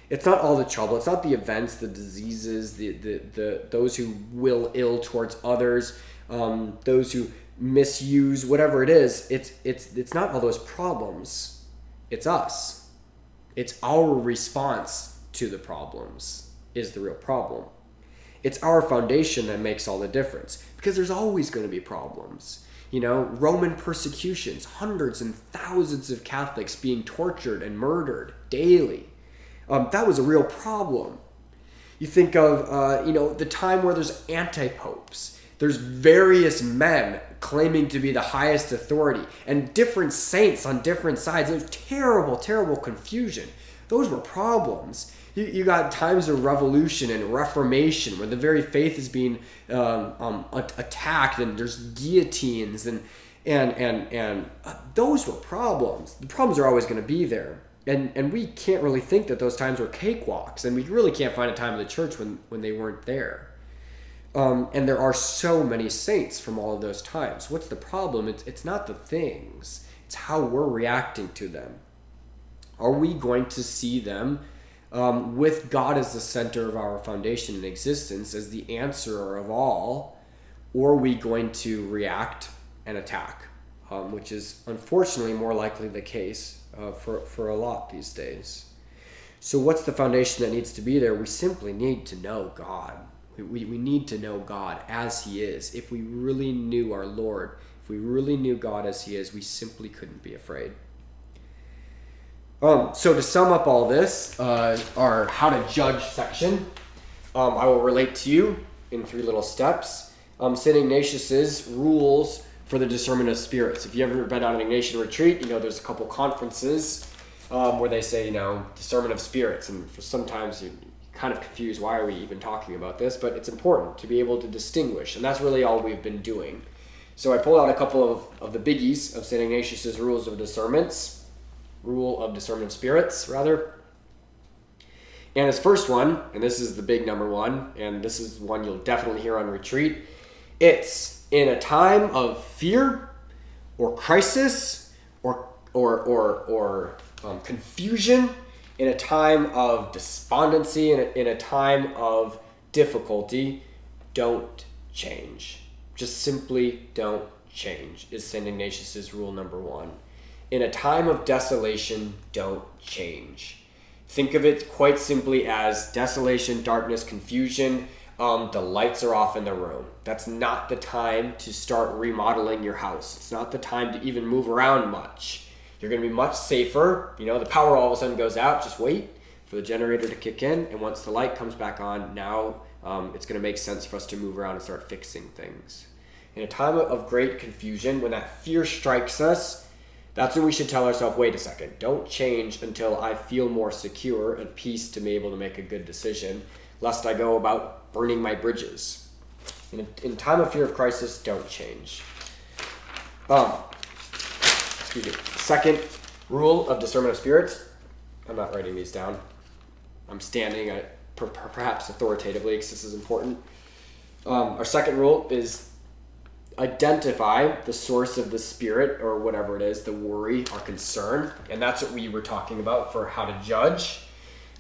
It's not all the trouble. It's not the events, the diseases, the those who will ill towards others, those who misuse, whatever it is. It's not all those problems. It's us. It's our response to the problems is the real problem. It's our foundation that makes all the difference, because there's always going to be problems. Roman persecutions, hundreds and thousands of Catholics being tortured and murdered daily. That was a real problem. You think of, the time where there's anti-popes. There's various men claiming to be the highest authority and different saints on different sides. It was terrible, terrible confusion. Those were problems. You got times of revolution and reformation where the very faith is being attacked, and there's guillotines and those were problems. The problems are always going to be there. And we can't really think that those times were cakewalks, and we really can't find a time in the church when they weren't there. And there are so many saints from all of those times. What's the problem? It's not the things. It's how we're reacting to them. Are we going to see them with God as the center of our foundation and existence, as the answerer of all, or are we going to react and attack, which is unfortunately more likely the case for a lot these days. So what's the foundation that needs to be there? We simply need to know God. We need to know God as he is. If we really knew our Lord, if we really knew God as he is, we simply couldn't be afraid. So to sum up all this, our how to judge section, I will relate to you in 3 little steps. St. Ignatius's rules for the discernment of spirits. If you've ever been on an Ignatian retreat, there's a couple conferences where they say, discernment of spirits. And for sometimes you're kind of confused, why are we even talking about this? But it's important to be able to distinguish. And that's really all we've been doing. So I pulled out a couple of the biggies of St. Ignatius's rules of discernments. Rule of discernment of spirits, rather. And his first one, and this is the big number one, and this is one you'll definitely hear on retreat, it's in a time of fear or crisis or confusion, in a time of despondency, in a time of difficulty, don't change. Just simply don't change, is St. Ignatius's rule number 1. In a time of desolation, don't change. Think of it quite simply as desolation, darkness, confusion. The lights are off in the room. That's not the time to start remodeling your house. It's not the time to even move around much. You're going to be much safer. The power all of a sudden goes out. Just wait for the generator to kick in. And once the light comes back on, now it's going to make sense for us to move around and start fixing things. In a time of great confusion, when that fear strikes us, that's when we should tell ourselves, wait a second, don't change until I feel more secure and peace to be able to make a good decision, lest I go about burning my bridges. In time of fear of crisis, don't change. Second rule of discernment of spirits. I'm not writing these down. I'm standing perhaps authoritatively because this is important. Our second rule is identify the source of the spirit or whatever it is, the worry or concern. And that's what we were talking about for how to judge.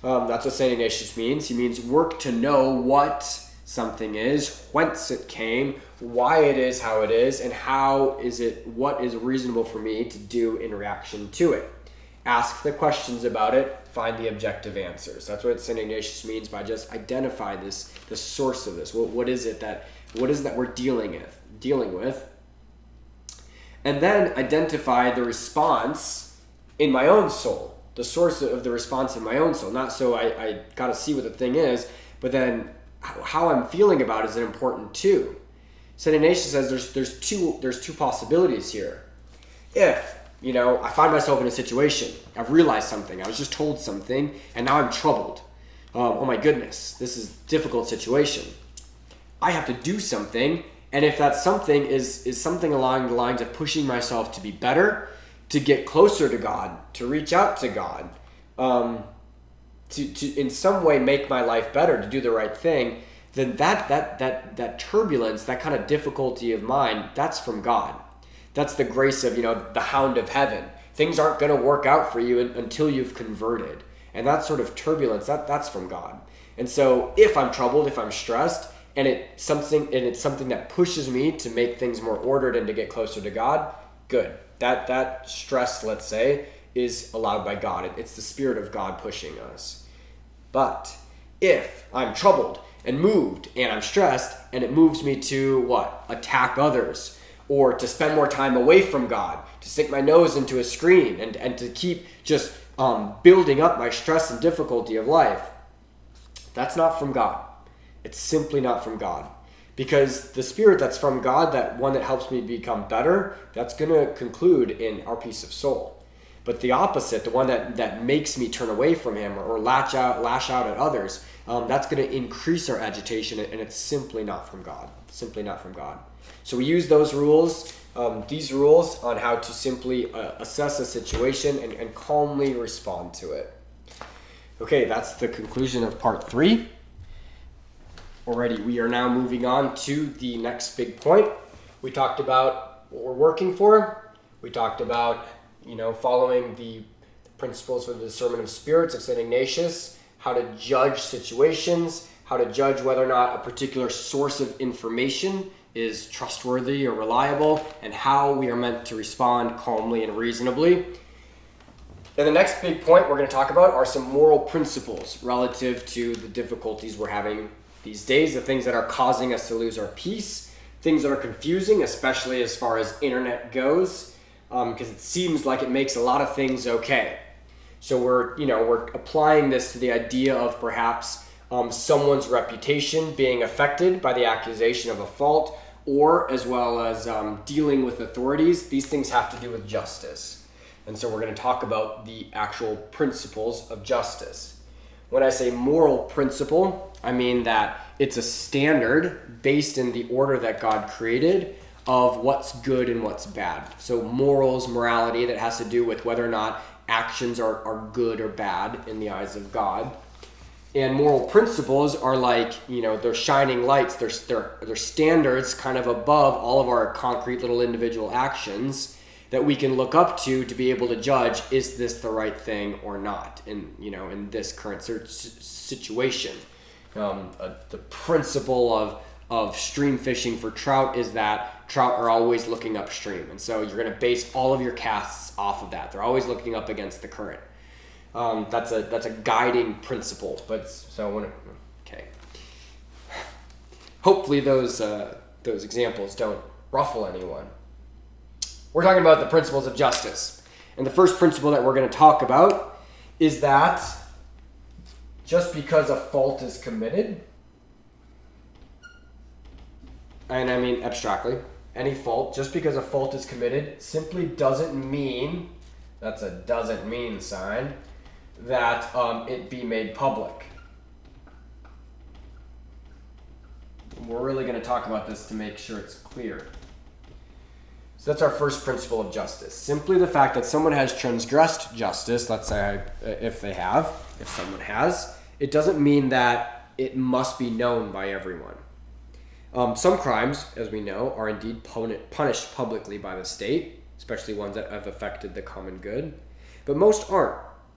That's what St. Ignatius means. He means work to know what something is, whence it came, why it is how it is, and what is reasonable for me to do in reaction to it. Ask the questions about it, find the objective answers. That's what St. Ignatius means by just identify the source of this. What is it that we're dealing with, and then identify the response in my own soul, the source of the response in my own soul. Not so I got to see what the thing is, but then how I'm feeling about it is important too. St. Ignatius says there's two possibilities here. If I find myself in a situation, I've realized something, I was just told something, and now I'm troubled. Oh my goodness, this is a difficult situation. I have to do something. And if that something is something along the lines of pushing myself to be better, to get closer to God, to reach out to God, to in some way make my life better, to do the right thing, then that turbulence, that kind of difficulty of mine, that's from God. That's the grace of, the hound of heaven. Things aren't going to work out for you until you've converted. And that sort of turbulence, that's from God. And so if I'm troubled, if I'm stressed, and it's something that pushes me to make things more ordered and to get closer to God, good. That stress, let's say, is allowed by God. It's the Spirit of God pushing us. But if I'm troubled and moved and I'm stressed and it moves me to what? Attack others, or to spend more time away from God, to stick my nose into a screen and to keep just building up my stress and difficulty of life, that's not from God. It's simply not from God. Because the Spirit that's from God, that one that helps me become better, that's going to conclude in our peace of soul. But the opposite, the one that makes me turn away from Him or lash out at others, that's going to increase our agitation, and it's simply not from God. Simply not from God. So we use those rules, these rules, on how to simply assess a situation and calmly respond to it. Okay, that's the conclusion of part 3. Alrighty, we are now moving on to the next big point. We talked about what we're working for. We talked about, following the principles for the discernment of spirits of St. Ignatius, how to judge situations, how to judge whether or not a particular source of information is trustworthy or reliable, and how we are meant to respond calmly and reasonably. And the next big point we're going to talk about are some moral principles relative to the difficulties we're having these days, the things that are causing us to lose our peace, things that are confusing, especially as far as internet goes, because it seems like it makes a lot of things okay. So we're applying this to the idea of perhaps someone's reputation being affected by the accusation of a fault, or as well as dealing with authorities. These things have to do with justice. And so we're going to talk about the actual principles of justice. When I say moral principle, I mean that it's a standard based in the order that God created of what's good and what's bad. So morals, morality, that has to do with whether or not actions are good or bad in the eyes of God. And moral principles are like, they're shining lights. They're standards kind of above all of our concrete little individual actions that we can look up to be able to judge, is this the right thing or not in this current situation. The principle of stream fishing for trout is that trout are always looking upstream. And so you're going to base all of your casts off of that. They're always looking up against the current. That's a guiding principle. Okay. Hopefully those examples don't ruffle anyone. We're talking about the principles of justice. And the first principle that we're going to talk about is that just because a fault is committed, and I mean abstractly, any fault, just because a fault is committed simply doesn't mean, that's a doesn't mean sign, that it be made public. We're really going to talk about this to make sure it's clear. So that's our first principle of justice. Simply the fact that someone has transgressed justice, let's say if someone has, it doesn't mean that it must be known by everyone. Some crimes, as we know, are indeed punished publicly by the state, especially ones that have affected the common good, but most aren't,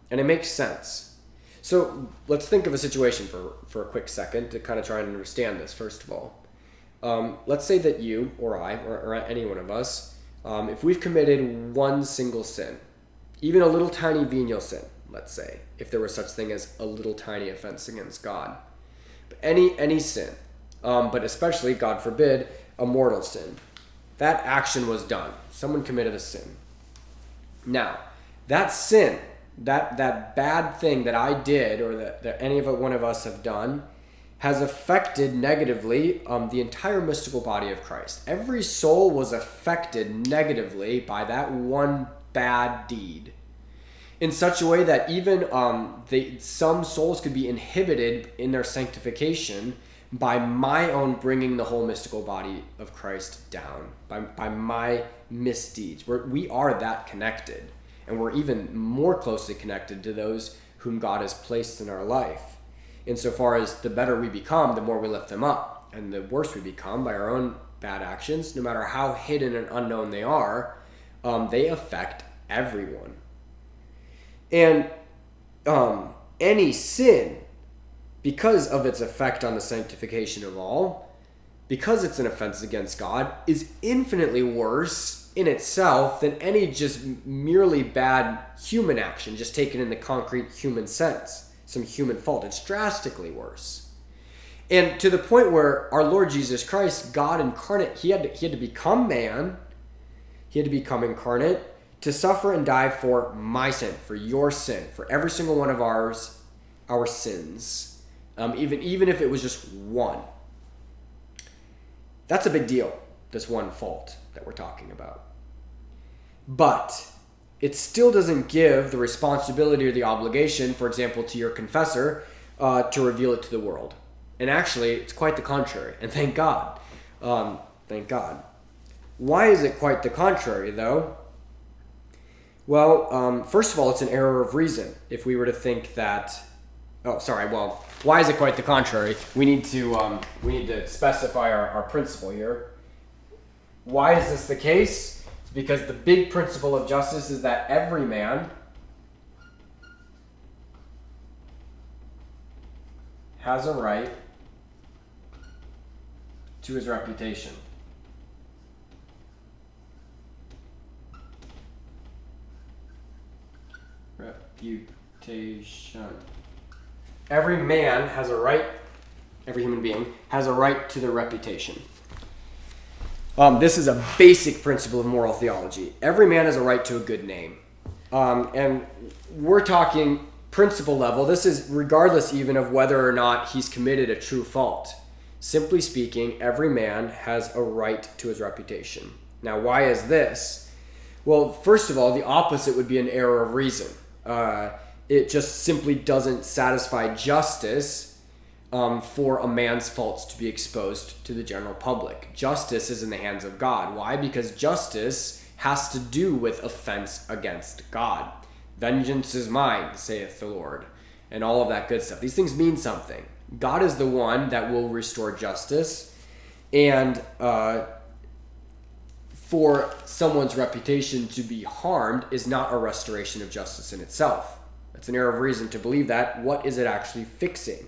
and it makes sense. So let's think of a situation for a quick second to kind of try and understand this, first of all. Let's say that you or I or any one of us, if we've committed one single sin, even a little tiny venial sin, let's say, if there was such thing as a little tiny offense against God, but any sin, but especially, God forbid, a mortal sin, that action was done. Someone committed a sin. Now, that sin, that bad thing that I did or that any of one of us have done, has affected negatively the entire mystical body of Christ. Every soul was affected negatively by that one bad deed, in such a way that even some souls could be inhibited in their sanctification by my own bringing the whole mystical body of Christ down, by my misdeeds. We are that connected, and we're even more closely connected to those whom God has placed in our life. Insofar as the better we become, the more we lift them up. And the worse we become by our own bad actions, no matter how hidden and unknown they are, they affect everyone. And any sin, because of its effect on the sanctification of all, because it's an offense against God, is infinitely worse in itself than any just merely bad human action, just taken in the concrete human sense. Some human fault. It's drastically worse. And to the point where our Lord Jesus Christ, God incarnate, he had to become man. He had to become incarnate to suffer and die for my sin, for your sin, for every single one of our sins, even if it was just one. That's a big deal, this one fault that we're talking about. But it still doesn't give the responsibility or the obligation, for example, to your confessor, to reveal it to the world. And actually, it's quite the contrary. And thank God. Thank God. Why is it quite the contrary, though? Well, first of all, it's an error of reason. If we were to think that... why is it quite the contrary? We need to specify our principle here. Why is this the case? It's because the big principle of justice is that every man has a right to his reputation. Reputation. Every man has a right, every human being has a right to their reputation. This is a basic principle of moral theology. Every man has a right to a good name. And we're talking principle level. This is regardless even of whether or not he's committed a true fault. Simply speaking, every man has a right to his reputation. Now, why is this? Well, first of all, the opposite would be an error of reason. It just simply doesn't satisfy justice for a man's faults to be exposed to the general public. Justice is in the hands of God. Why? Because justice has to do with offense against God. Vengeance is mine, saith the Lord, and all of that good stuff. These things mean something. God is the one that will restore justice, and for someone's reputation to be harmed is not a restoration of justice in itself. That's an error of reason to believe that. What is it actually fixing?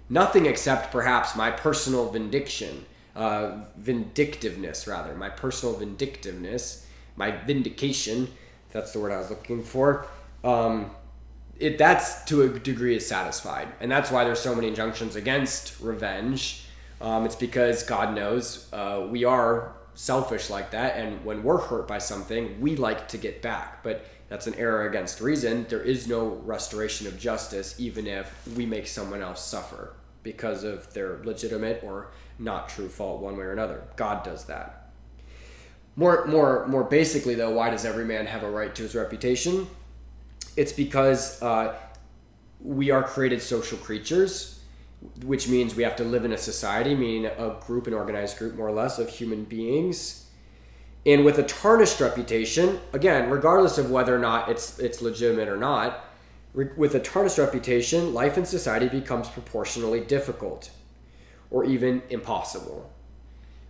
Nothing except perhaps my personal vindictiveness, my personal vindictiveness, my vindication, that's the word I was looking for. That's to a degree is satisfied. And that's why there's so many injunctions against revenge. It's because God knows we are selfish like that, and when we're hurt by something, we like to get back. But that's an error against reason. There is no restoration of justice, even if we make someone else suffer because of their legitimate or not true fault one way or another. God does that. More basically, though, why does every man have a right to his reputation? It's because we are created social creatures, which means we have to live in a society, meaning a group, an organized group, more or less, of human beings. And with a tarnished reputation, again, regardless of whether or not it's legitimate or not, with a tarnished reputation, life in society becomes proportionally difficult or even impossible.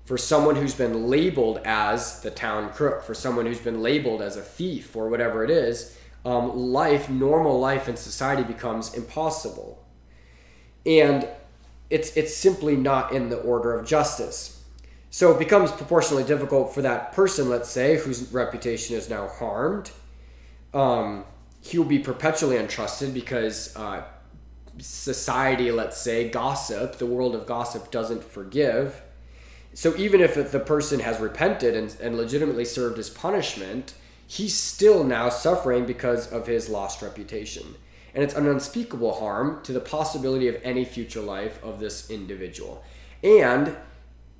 For someone who's been labeled as the town crook, for someone who's been labeled as a thief or whatever it is, normal life in society becomes impossible. And it's simply not in the order of justice. So it becomes proportionally difficult for that person, let's say, whose reputation is now harmed. He'll be perpetually untrusted because society, let's say, gossip, the world of gossip doesn't forgive. So even if the person has repented and legitimately served his punishment, he's still now suffering because of his lost reputation. And it's an unspeakable harm to the possibility of any future life of this individual. And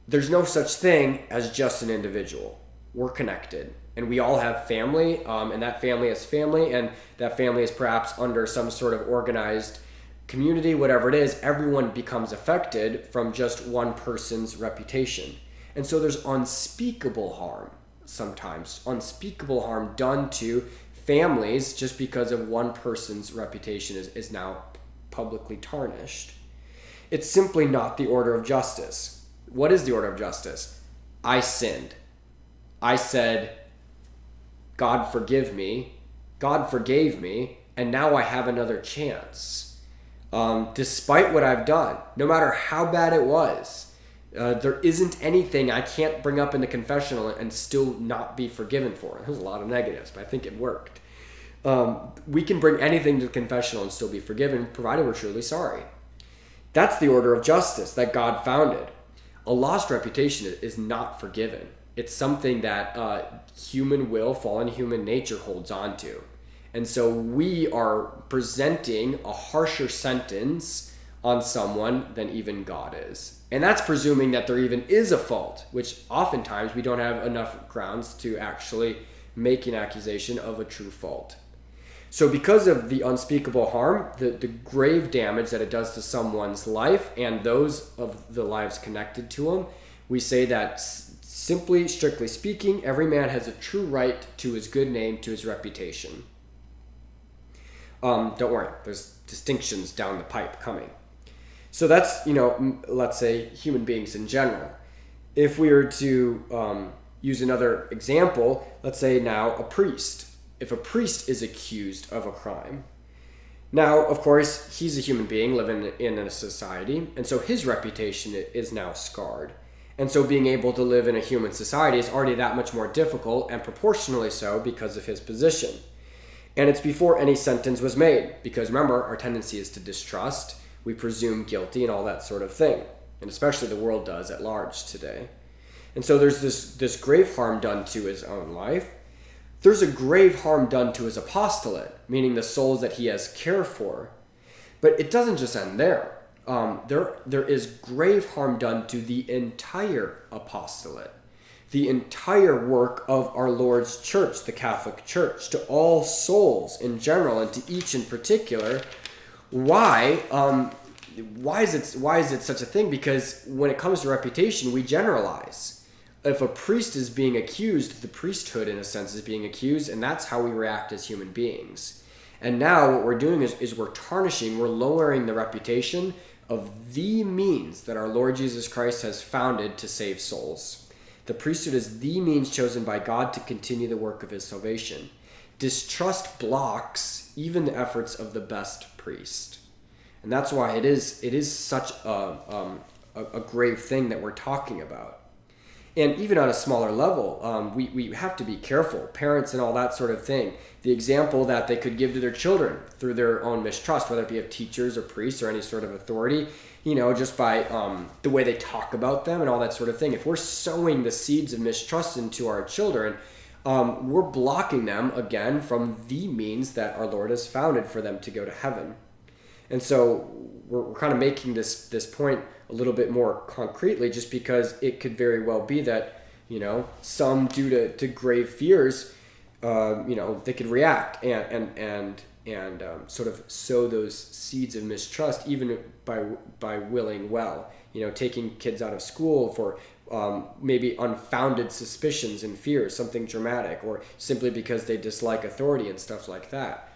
there's no such thing as just an individual. We're connected. And we all have family, and that family is family, and that family is perhaps under some sort of organized community, whatever it is. Everyone becomes affected from just one person's reputation. And so there's unspeakable harm sometimes, unspeakable harm done to families just because of one person's reputation is now publicly tarnished. It's simply not the order of justice. What is the order of justice? I sinned. I said, God forgive me. God forgave me, and now I have another chance. Despite what I've done, no matter how bad it was, there isn't anything I can't bring up in the confessional and still not be forgiven for. There's a lot of negatives, but I think it worked. We can bring anything to the confessional and still be forgiven, provided we're truly sorry. That's the order of justice that God founded. A lost reputation is not forgiven. It's something that human will, fallen human nature holds on to. And so we are presenting a harsher sentence on someone than even God is. And that's presuming that there even is a fault, which oftentimes we don't have enough grounds to actually make an accusation of a true fault. So because of the unspeakable harm, the grave damage that it does to someone's life and those of the lives connected to him, we say that simply, strictly speaking, every man has a true right to his good name, to his reputation. Don't worry, there's distinctions down the pipe coming. So that's, let's say human beings in general. If we were to use another example, let's say now a priest. If a priest is accused of a crime, now, of course, he's a human being living in a society, and so his reputation is now scarred. And so being able to live in a human society is already that much more difficult, and proportionally so because of his position. And it's before any sentence was made, because remember, our tendency is to distrust, we presume guilty and all that sort of thing, and especially the world does at large today. And so there's this grave harm done to his own life. There's a grave harm done to his apostolate, meaning the souls that he has care for. But it doesn't just end there. There is grave harm done to the entire apostolate, the entire work of our Lord's church, the Catholic Church, to all souls in general and to each in particular. Why? Why is it such a thing? Because when it comes to reputation, we generalize. If a priest is being accused, the priesthood, in a sense, is being accused, and that's how we react as human beings. And now what we're doing is we're tarnishing, we're lowering the reputation of the means that our Lord Jesus Christ has founded to save souls. The priesthood is the means chosen by God to continue the work of his salvation. Distrust blocks even the efforts of the best priest. And that's why it is such a grave thing that we're talking about. And even on a smaller level, we have to be careful, parents and all that sort of thing. The example that they could give to their children through their own mistrust, whether it be of teachers or priests or any sort of authority, just by the way they talk about them and all that sort of thing. If we're sowing the seeds of mistrust into our children, we're blocking them, again, from the means that our Lord has founded for them to go to heaven. And so we're kind of making this point a little bit more concretely, just because it could very well be that, some due to grave fears, they could react and sort of sow those seeds of mistrust, even by willing well, taking kids out of school for maybe unfounded suspicions and fears, something dramatic, or simply because they dislike authority and stuff like that.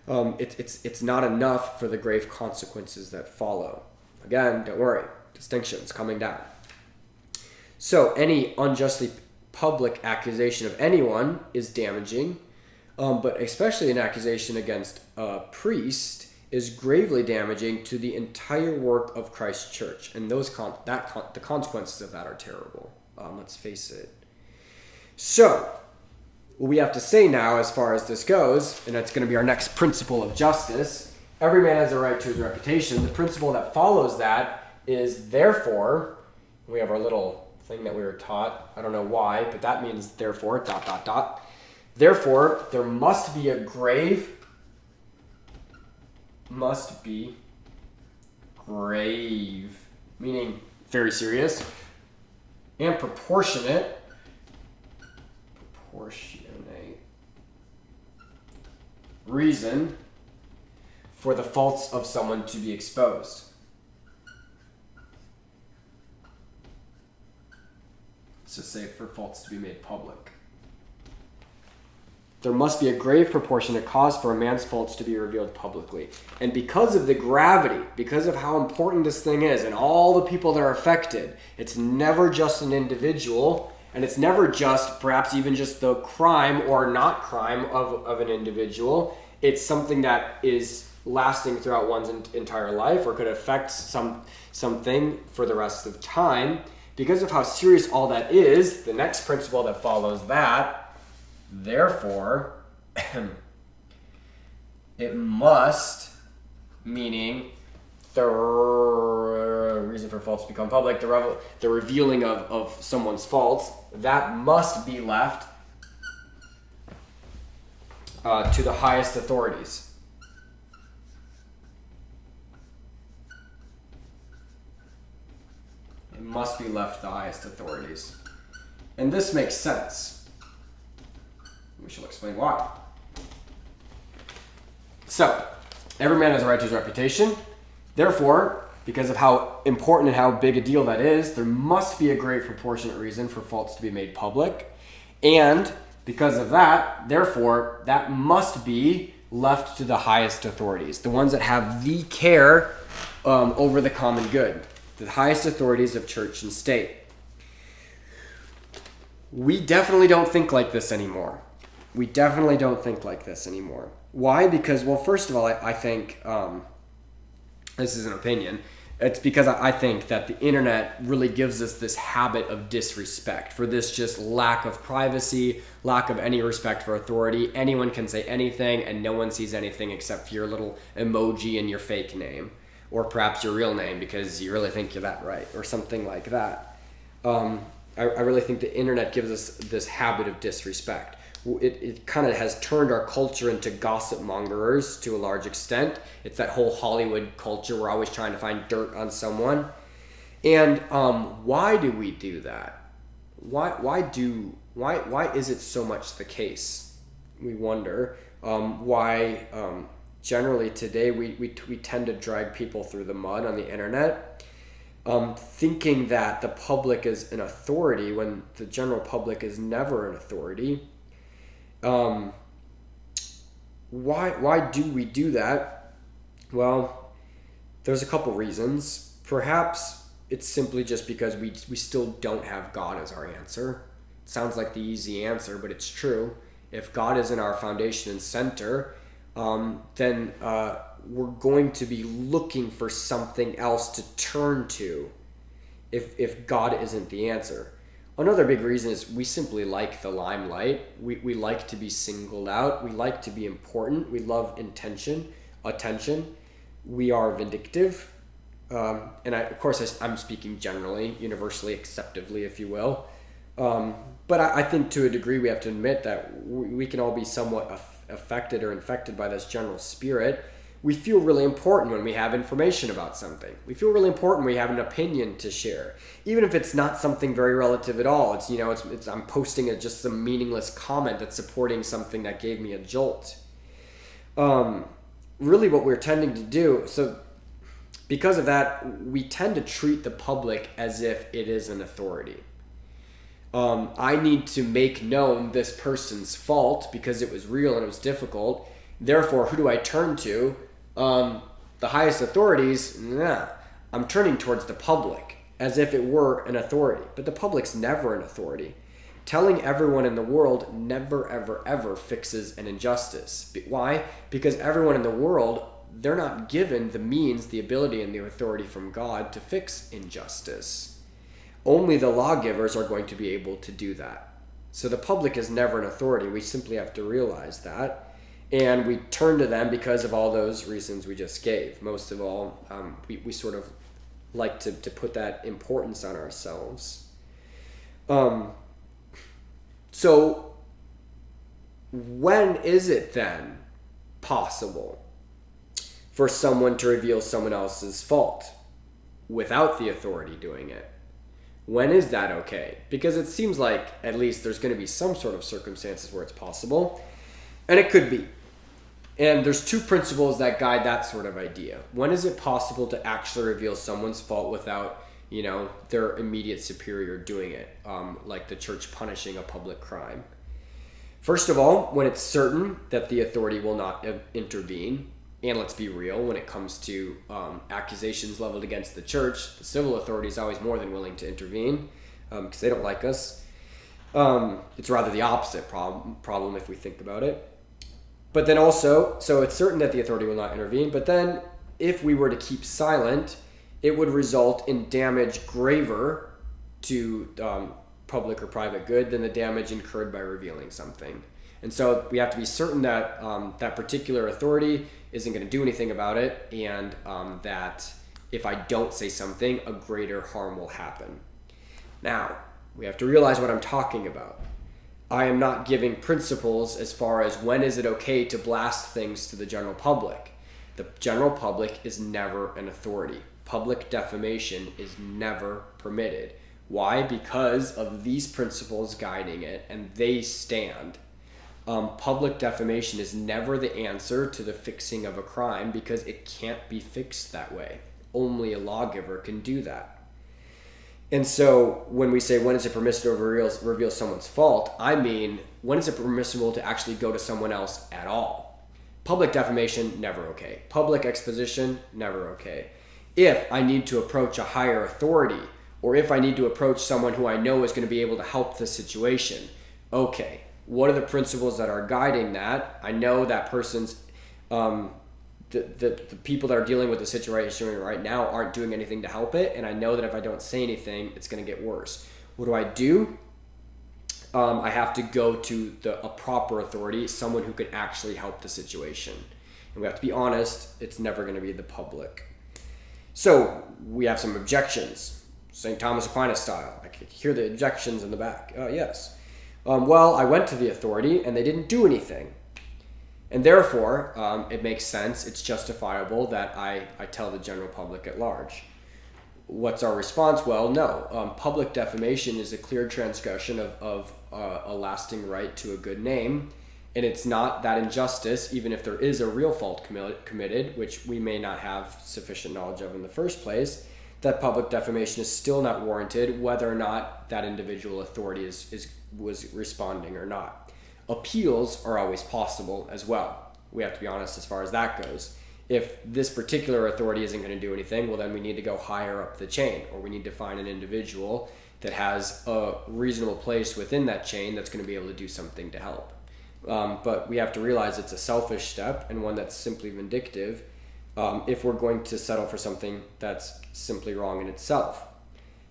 It's not enough for the grave consequences that follow. Again, don't worry, distinctions coming down. So any unjustly public accusation of anyone is damaging, but especially an accusation against a priest is gravely damaging to the entire work of Christ's church, and the consequences of that are terrible. Let's face it. So what we have to say now as far as this goes, and that's going to be our next principle of justice, every man has a right to his reputation. The principle that follows that is therefore, we have our little thing that we were taught, I don't know why, but that means therefore, ... Therefore, there must be a grave, meaning very serious, and proportionate reason for the faults of someone to be exposed. Let's just say for faults to be made public. There must be a grave proportionate cause for a man's faults to be revealed publicly. And because of the gravity, because of how important this thing is and all the people that are affected, it's never just an individual, and it's never just, perhaps even just the crime or not crime of an individual. It's something that is lasting throughout one's entire life, or could affect something for the rest of time. Because of how serious all that is, the next principle that follows that, therefore, it must, meaning the reason for faults to become public, the revealing of someone's faults, that must be left to the highest authorities. It must be left to the highest authorities. And this makes sense. We shall explain why. So, every man has a right to his reputation. Therefore, because of how important and how big a deal that is, there must be a great proportionate reason for faults to be made public. And because of that, therefore, that must be left to the highest authorities, the ones that have the care over the common good, the highest authorities of church and state. We definitely don't think like this anymore. We definitely don't think like this anymore. Why? Because, well, first of all, I think, this is an opinion, it's because I think that the internet really gives us this habit of disrespect, for this just lack of privacy, lack of any respect for authority. Anyone can say anything and no one sees anything except your little emoji and your fake name, or perhaps your real name because you really think you're that right, or something like that. I really think the internet gives us this habit of disrespect. It kind of has turned our culture into gossip mongers to a large extent. It's that whole Hollywood culture. We're always trying to find dirt on someone. And why do we do that? Why is it so much the case? We wonder why generally today we tend to drag people through the mud on the internet, thinking that the public is an authority when the general public is never an authority. Why do we do that? Well, there's a couple reasons. Perhaps it's simply just because we still don't have God as our answer. It sounds like the easy answer, but it's true. If God isn't our foundation and center, then we're going to be looking for something else to turn to if God isn't the answer. Another big reason is we simply like the limelight. We like to be singled out. We like to be important. We love attention. We are vindictive. And I'm speaking generally, universally acceptably, if you will. But I think to a degree we have to admit that we can all be somewhat affected or infected by this general spirit. We feel really important when we have information about something. We feel really important when we have an opinion to share, even if it's not something very relative at all. It's I'm posting just some meaningless comment that's supporting something that gave me a jolt. Really, what we're tending to do, so because of that, we tend to treat the public as if it is an authority. I need to make known this person's fault because it was real and it was difficult. Therefore, who do I turn to? The highest authorities? Nah. I'm turning towards the public as if it were an authority. But the public's never an authority. Telling everyone in the world never, ever, ever fixes an injustice. Why? Because everyone in the world, they're not given the means, the ability, and the authority from God to fix injustice. Only the lawgivers are going to be able to do that. So the public is never an authority. We simply have to realize that. And we turn to them because of all those reasons we just gave. Most of all, we sort of like to put that importance on ourselves. So when is it then possible for someone to reveal someone else's fault without the authority doing it? When is that okay? Because it seems like at least there's going to be some sort of circumstances where it's possible. And it could be. And there's two principles that guide that sort of idea. When is it possible to actually reveal someone's fault without, their immediate superior doing it, like the church punishing a public crime? First of all, when it's certain that the authority will not intervene. And let's be real, when it comes to accusations leveled against the church, the civil authority is always more than willing to intervene because they don't like us. It's rather the opposite problem if we think about it. But then also, so it's certain that the authority will not intervene, but then if we were to keep silent, it would result in damage graver to public or private good than the damage incurred by revealing something. And so we have to be certain that that particular authority isn't going to do anything about it, and that if I don't say something, a greater harm will happen. Now, we have to realize what I'm talking about. I am not giving principles as far as when is it okay to blast things to the general public. The general public is never an authority. Public defamation is never permitted. Why? Because of these principles guiding it, and they stand. Public defamation is never the answer to the fixing of a crime because it can't be fixed that way. Only a lawgiver can do that. And so when we say when is it permissible to reveal someone's fault, I mean when is it permissible to actually go to someone else at all? Public defamation, never okay. Public exposition, never okay. If I need to approach a higher authority, or if I need to approach someone who I know is going to be able to help the situation, okay. What are the principles that are guiding that? I know that person's the people that are dealing with the situation right now aren't doing anything to help it, and I know that if I don't say anything, it's going to get worse. What do? I have to go to a proper authority, someone who can actually help the situation. And we have to be honest, it's never going to be the public. So we have some objections, St. Thomas Aquinas style. I can hear the objections in the back. Yes. Well, I went to the authority and they didn't do anything. And therefore, it makes sense, it's justifiable that I tell the general public at large. What's our response? Well, no. Public defamation is a clear transgression of a lasting right to a good name. And it's not that injustice, even if there is a real fault committed, which we may not have sufficient knowledge of in the first place, that public defamation is still not warranted, whether or not that individual authority was responding or not. Appeals are always possible as well. We have to be honest as far as that goes. If this particular authority isn't going to do anything, well then we need to go higher up the chain, or we need to find an individual that has a reasonable place within that chain that's going to be able to do something to help. But we have to realize it's a selfish step and one that's simply vindictive if we're going to settle for something that's simply wrong in itself.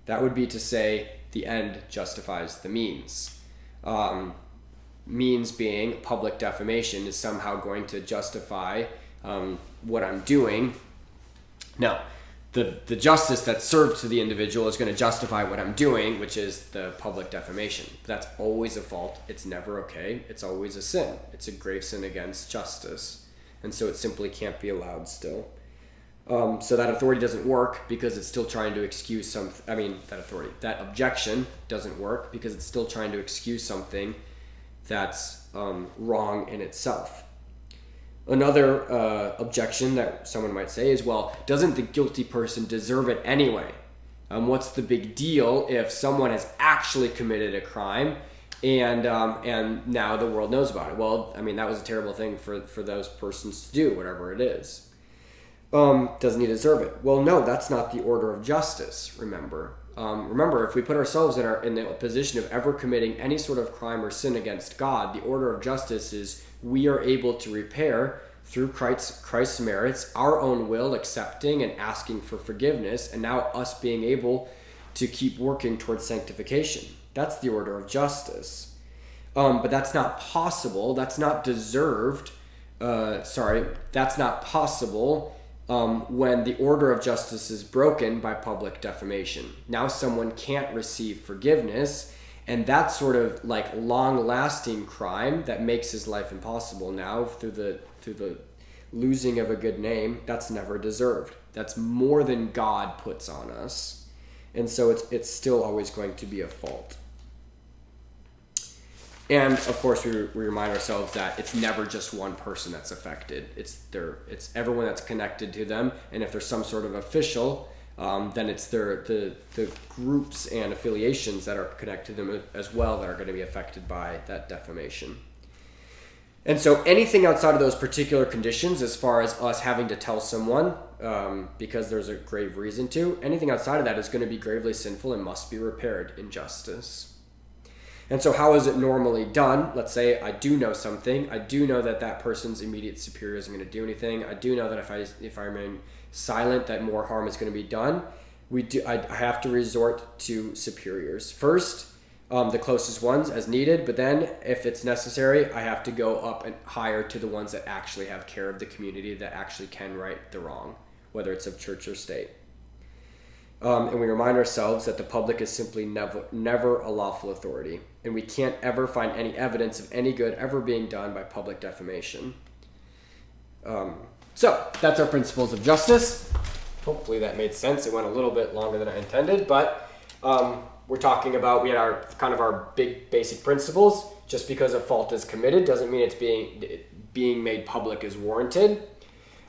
That would be to say the end justifies the means. Means being public defamation is somehow going to justify what I'm doing. Now, the justice that's served to the individual is going to justify what I'm doing, which is the public defamation. That's always a fault. It's never okay. It's always a sin. It's a grave sin against justice. And so it simply can't be allowed still. So that authority doesn't work because it's still trying to excuse that objection doesn't work because it's still trying to excuse something that's wrong in itself. Another objection that someone might say is, well, doesn't the guilty person deserve it anyway? What's the big deal if someone has actually committed a crime and now the world knows about it? Well, I mean, that was a terrible thing for those persons to do, whatever it is. Doesn't he deserve it? Well, no, that's not the order of justice, remember. Remember, if we put ourselves in the position of ever committing any sort of crime or sin against God, the order of justice is we are able to repair through Christ's merits, our own will accepting and asking for forgiveness, and now us being able to keep working towards sanctification. That's the order of justice. But that's not possible. That's not deserved. That's not possible when the order of justice is broken by public defamation. Now someone can't receive forgiveness, and that sort of like long-lasting crime that makes his life impossible now through the losing of a good name, that's never deserved. That's more than God puts on us. And so it's still always going to be a fault. And of course, we remind ourselves that it's never just one person that's affected. It's everyone that's connected to them. And if there's some sort of official, then it's the groups and affiliations that are connected to them as well that are going to be affected by that defamation. And so anything outside of those particular conditions, as far as us having to tell someone because there's a grave reason to, anything outside of that is going to be gravely sinful and must be repaired in justice. And so how is it normally done? Let's say I do know something. I do know that that person's immediate superior isn't going to do anything. I do know that if I remain silent, that more harm is going to be done. I have to resort to superiors. First, the closest ones as needed, but then if it's necessary, I have to go up and higher to the ones that actually have care of the community, that actually can right the wrong, whether it's of church or state. And we remind ourselves that the public is simply never a lawful authority, and we can't ever find any evidence of any good ever being done by public defamation. So that's our principles of justice. Hopefully that made sense. It went a little bit longer than I intended, but we're talking about, we had our kind of our big basic principles. Just because a fault is committed doesn't mean it's being made public is warranted.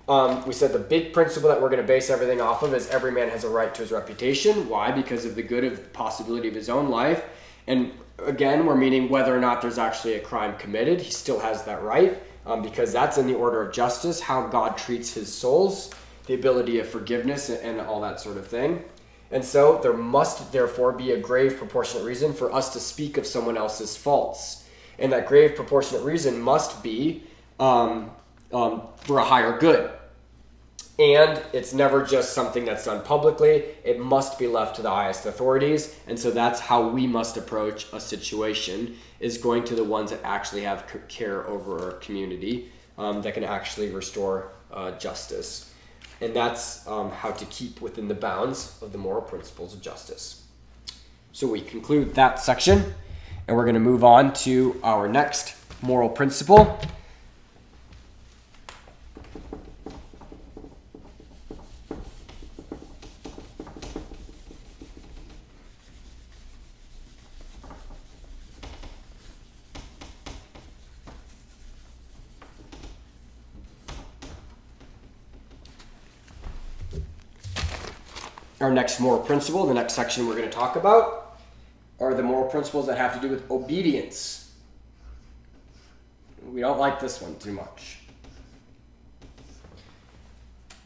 We said the big principle that we're going to base everything off of is every man has a right to his reputation. Why? Because of the good of the possibility of his own life. And again, we're meaning whether or not there's actually a crime committed, he still has that right, because that's in the order of justice, how God treats his souls, the ability of forgiveness and all that sort of thing. And so there must therefore be a grave proportionate reason for us to speak of someone else's faults. And that grave proportionate reason must be for a higher good. And it's never just something that's done publicly. It must be left to the highest authorities. And so that's how we must approach a situation, is going to the ones that actually have care over our community, that can actually restore justice. And that's how to keep within the bounds of the moral principles of justice. So we conclude that section, and we're going to move on to our next moral principle. Our next moral principle, the next section we're going to talk about, are the moral principles that have to do with obedience. We don't like this one too much.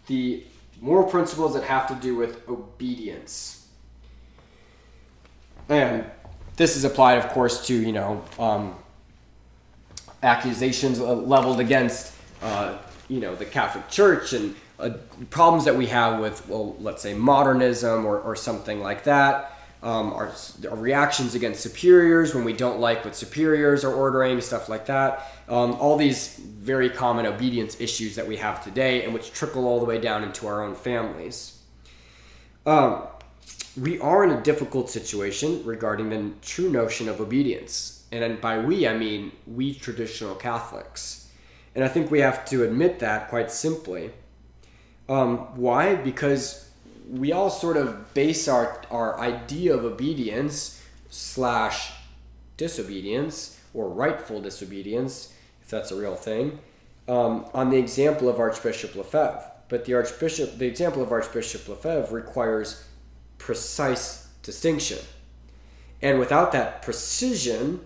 The moral principles that have to do with obedience. And this is applied, of course, to, accusations leveled against, the Catholic Church and problems that we have with, well, let's say modernism or something like that. Our reactions against superiors when we don't like what superiors are ordering, stuff like that. All these very common obedience issues that we have today and which trickle all the way down into our own families. We are in a difficult situation regarding the true notion of obedience. And by we, I mean we traditional Catholics. And I think we have to admit that quite simply. Why? Because we all sort of base our idea of obedience / disobedience, or rightful disobedience, if that's a real thing, on the example of Archbishop Lefebvre. But the example of Archbishop Lefebvre requires precise distinction. And without that precision,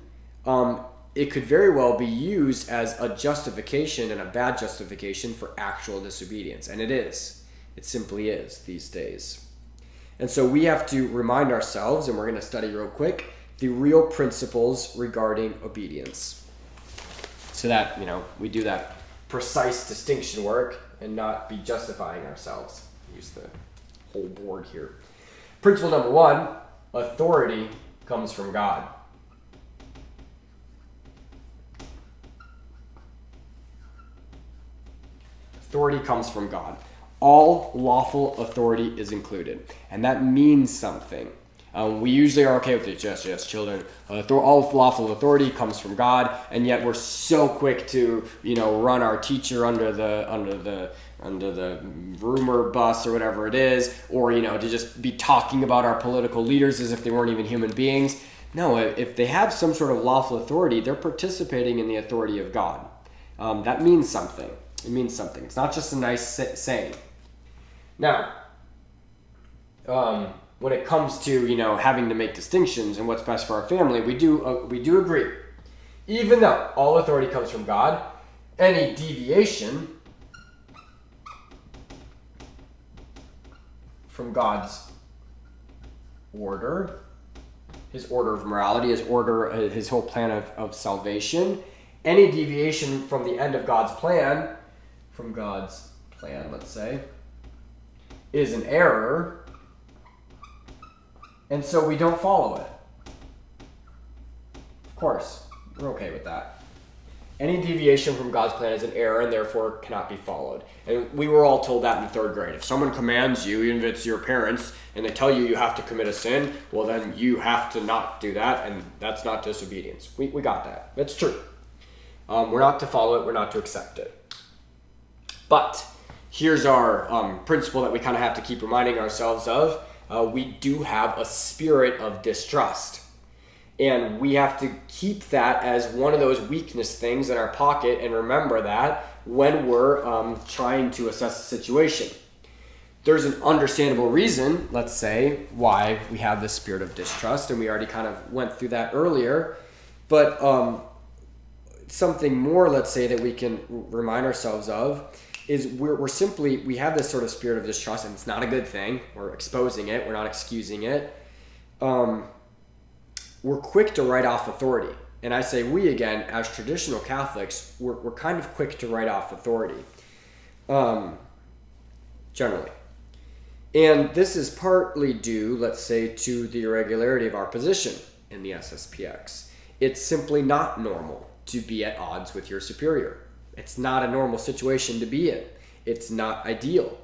it could very well be used as a justification, and a bad justification, for actual disobedience. And it is. It simply is these days. And so we have to remind ourselves, and we're going to study real quick, the real principles regarding obedience. So that, we do that precise distinction work and not be justifying ourselves. Use the whole board here. Principle number 1, authority comes from God. Authority comes from God. All lawful authority is included. And that means something. We usually are okay with it. Yes, children. All lawful authority comes from God, and yet we're so quick to, run our teacher under the rumor bus or whatever it is, or to just be talking about our political leaders as if they weren't even human beings. No, if they have some sort of lawful authority, they're participating in the authority of God. That means something. It means something. It's not just a nice saying. Now, when it comes to having to make distinctions and what's best for our family, we do agree. Even though all authority comes from God, any deviation from God's order, his order of morality, his whole plan of salvation, any deviation from the end of God's plan, let's say, is an error, and so we don't follow it. Of course, we're okay with that. Any deviation from God's plan is an error and therefore cannot be followed. And we were all told that in 3rd grade. If someone commands you, even if it's your parents, and they tell you have to commit a sin, well then you have to not do that, and that's not disobedience. We got that. That's true. We're not to follow it, we're not to accept it. But here's our principle that we kind of have to keep reminding ourselves of. we do have a spirit of distrust. And we have to keep that as one of those weakness things in our pocket and remember that when we're trying to assess a situation. There's an understandable reason, let's say, why we have this spirit of distrust, and we already kind of went through that earlier. But something more, let's say, that we can remind ourselves of is we have this sort of spirit of distrust, and it's not a good thing. We're exposing it. We're not excusing it. We're quick to write off authority. And I say we again, as traditional Catholics, we're kind of quick to write off authority, generally. And this is partly due, let's say, to the irregularity of our position in the SSPX. It's simply not normal to be at odds with your superior. It's not a normal situation to be in. It's not ideal.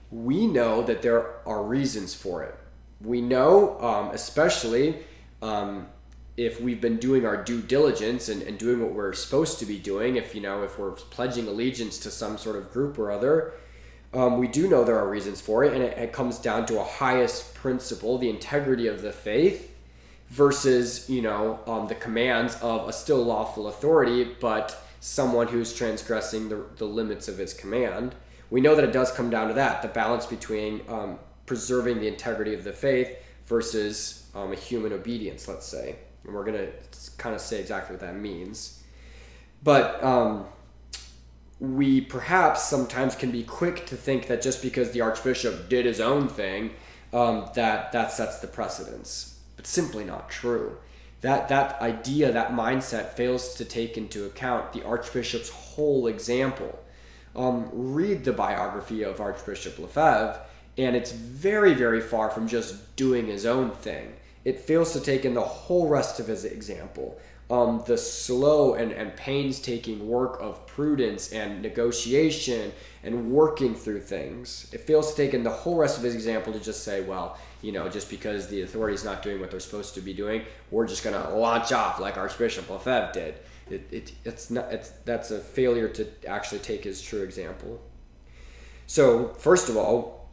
We know that there are reasons for it. We know, especially if we've been doing our due diligence and doing what we're supposed to be doing, if we're pledging allegiance to some sort of group or other, we do know there are reasons for it, and it comes down to a highest principle, the integrity of the faith, versus the commands of a still lawful authority, but someone who's transgressing the limits of his command. We know that it does come down to that, the balance between preserving the integrity of the faith versus a human obedience, let's say. And we're going to kind of say exactly what that means. But we perhaps sometimes can be quick to think that just because the Archbishop did his own thing, that sets the precedence. But simply not true. That idea, that mindset fails to take into account the Archbishop's whole example. Read the biography of Archbishop Lefebvre, and it's very, very far from just doing his own thing. It fails to take in the whole rest of his example. The slow and painstaking work of prudence and negotiation and working through things. It fails to take in the whole rest of his example to just say, well, just because the authority's not doing what they're supposed to be doing, we're just going to launch off like Archbishop Lefebvre did. That's a failure to actually take his true example. So, first of all,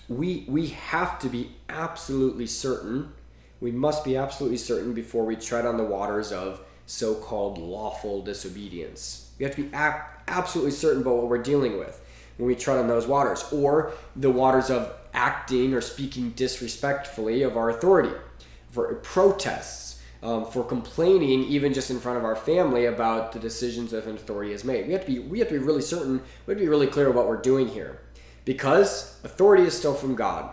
we have to be absolutely certain. We must be absolutely certain before we tread on the waters of so-called lawful disobedience. We have to be absolutely certain about what we're dealing with when we tread on those waters, or the waters of acting or speaking disrespectfully of our authority, for protests, for complaining even just in front of our family about the decisions that an authority has made. We have to be really certain. We have to be really clear what we're doing here, because authority is still from God.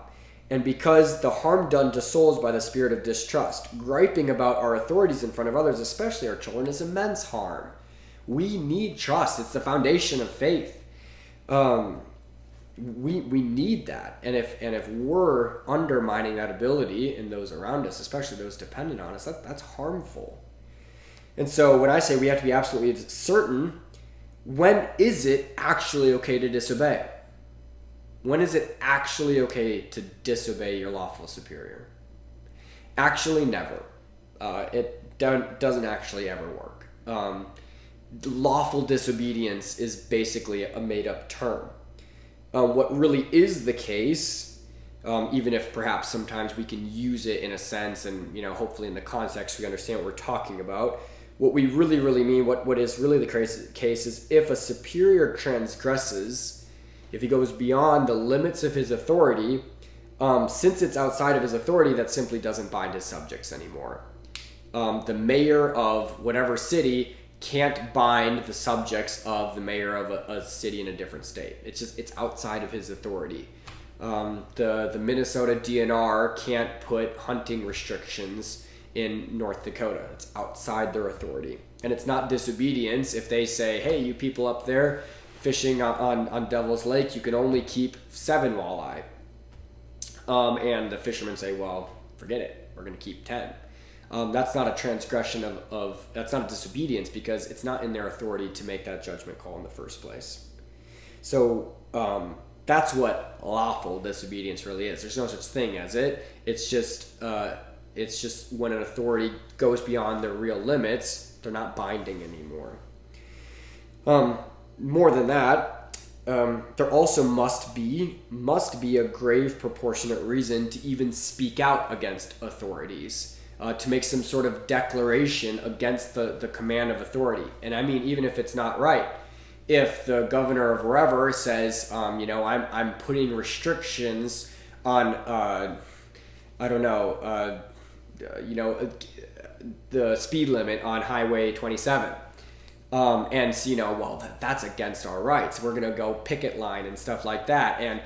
And because the harm done to souls by the spirit of distrust, griping about our authorities in front of others, especially our children, is immense harm. We need trust. It's the foundation of faith. We need that. And if we're undermining that ability in those around us, especially those dependent on us, that's harmful. And so when I say we have to be absolutely certain, when is it actually okay to disobey? When is it actually okay to disobey your lawful superior? Actually, never. It doesn't actually ever work. Lawful disobedience is basically a made-up term. What really is the case, even if perhaps sometimes we can use it in a sense and hopefully in the context we understand what we're talking about, what we really, really mean, what is really the case is if a superior transgresses, if he goes beyond the limits of his authority, since it's outside of his authority, that simply doesn't bind his subjects anymore. The mayor of whatever city can't bind the subjects of the mayor of a city in a different state. It's outside of his authority. The Minnesota DNR can't put hunting restrictions in North Dakota. It's outside their authority. And it's not disobedience if they say, hey, you people up there fishing on Devil's Lake, you can only keep 7 walleye. And the fishermen say, well, forget it. We're going to keep 10. That's not a transgression that's not a disobedience, because it's not in their authority to make that judgment call in the first place. So that's what lawful disobedience really is. There's no such thing as it. It's just when an authority goes beyond their real limits, they're not binding anymore. More than that, there also must be a grave proportionate reason to even speak out against authorities, to make some sort of declaration against the command of authority. And I mean, even if it's not right, if the governor of wherever says, I'm putting restrictions on, the speed limit on Highway 27. That's against our rights. We're going to go picket line and stuff like that. And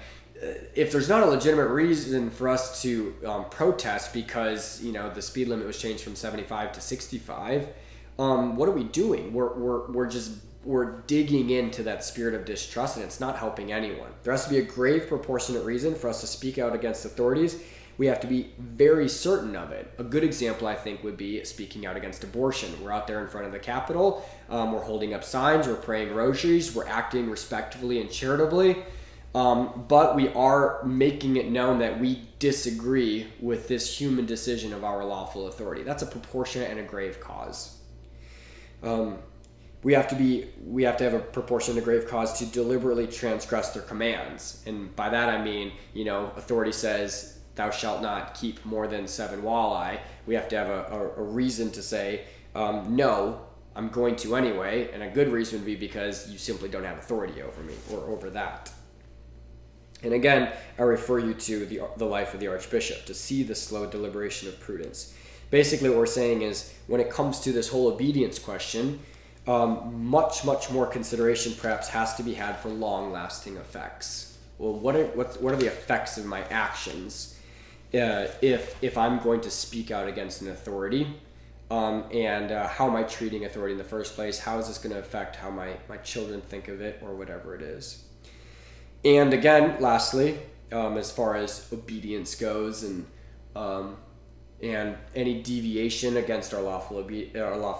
if there's not a legitimate reason for us to protest because, the speed limit was changed from 75 to 65, what are we doing? We're digging into that spirit of distrust, and it's not helping anyone. There has to be a grave proportionate reason for us to speak out against authorities. We have to be very certain of it. A good example, I think, would be speaking out against abortion. We're out there in front of the Capitol. We're holding up signs. We're praying rosaries. We're acting respectfully and charitably. But we are making it known that we disagree with this human decision of our lawful authority. That's a proportionate and a grave cause. We have to have a proportionate and a grave cause to deliberately transgress their commands. And by that I mean, authority says, thou shalt not keep more than 7 walleye. We have to have a reason to say, no, I'm going to anyway. And a good reason would be because you simply don't have authority over me or over that. And again, I refer you to the life of the Archbishop to see the slow deliberation of prudence. Basically what we're saying is, when it comes to this whole obedience question, much more consideration perhaps has to be had for long-lasting effects. Well, what are the effects of my actions if I'm going to speak out against an authority, and how am I treating authority in the first place? How is this going to affect how my children think of it, or whatever it is? And again, lastly, as far as obedience goes, and any deviation against our lawful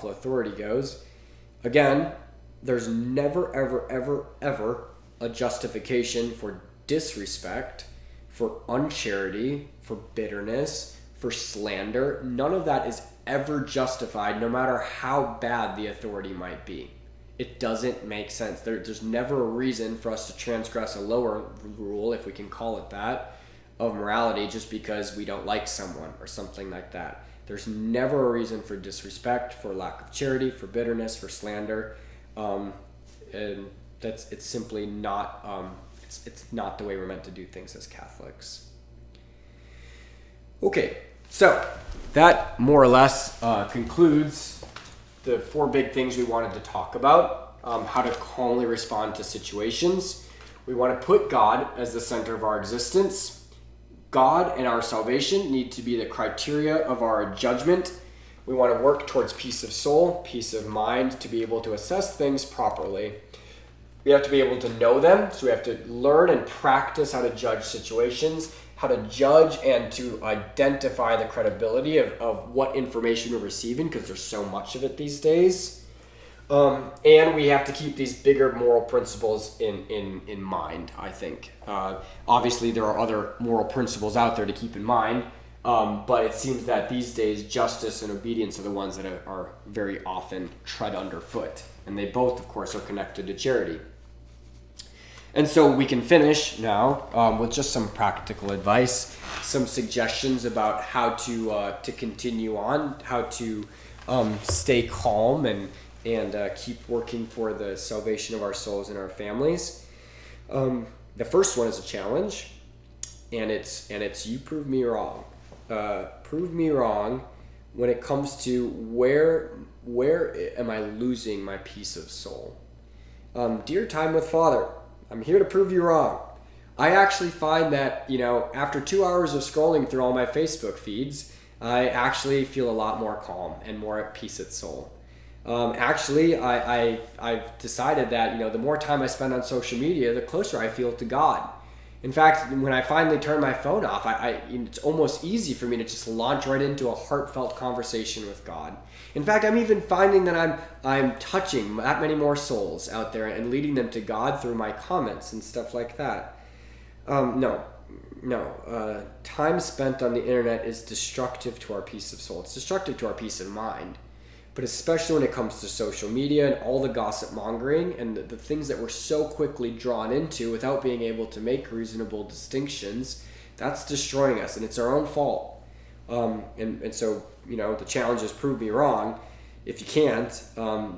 authority goes, again, there's never, ever a justification for disrespect, for uncharity, for bitterness, for slander. None of that is ever justified, no matter how bad the authority might be. It doesn't make sense. There's never a reason for us to transgress a lower rule, if we can call it that, of morality just because we don't like someone or something like that. There's never a reason for disrespect, for lack of charity, for bitterness, for slander, and it's simply not. It's not the way we're meant to do things as Catholics. Okay, so that more or less concludes the 4 big things we wanted to talk about. How to calmly respond to situations. We want to put God as the center of our existence. God and our salvation need to be the criteria of our judgment. We want to work towards peace of soul, peace of mind, to be able to assess things properly. We have to be able to know them, so we have to learn and practice how to judge situations, how to judge and to identify the credibility of what information we're receiving, because there's so much of it these days. And we have to keep these bigger moral principles in mind, I think. Obviously, there are other moral principles out there to keep in mind, but it seems that these days justice and obedience are the ones that are very often tread underfoot. And they both, of course, are connected to charity. And so we can finish now with just some practical advice, some suggestions about how to continue on, how to stay calm and keep working for the salvation of our souls and our families. The first one is a challenge, and it's you prove me wrong. Prove me wrong when it comes to where am I losing my peace of soul. Dear time with Father, I'm here to prove you wrong. I actually find that, after 2 hours of scrolling through all my Facebook feeds, I actually feel a lot more calm and more at peace at soul. Actually, I've decided that, the more time I spend on social media, the closer I feel to God. In fact, when I finally turn my phone off, it's almost easy for me to just launch right into a heartfelt conversation with God. In fact, I'm even finding that I'm touching that many more souls out there and leading them to God through my comments and stuff like that. No. Time spent on the internet is destructive to our peace of soul. It's destructive to our peace of mind. but especially when it comes to social media and all the gossip mongering and the things that we're so quickly drawn into without being able to make reasonable distinctions, that's destroying us, and it's our own fault. And so, the challenge is prove me wrong. If you can't,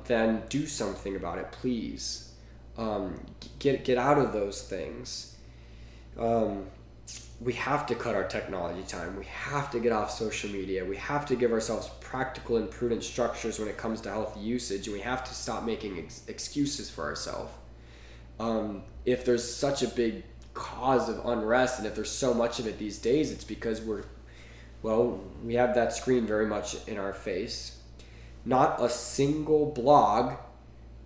then do something about it, please. Get out of those things. We have to cut our technology time. We have to get off social media. We have to give ourselves practical and prudent structures when it comes to healthy usage, and we have to stop making excuses for ourselves. If there's such a big cause of unrest, and if there's so much of it these days, it's because we have that screen very much in our face. Not a single blog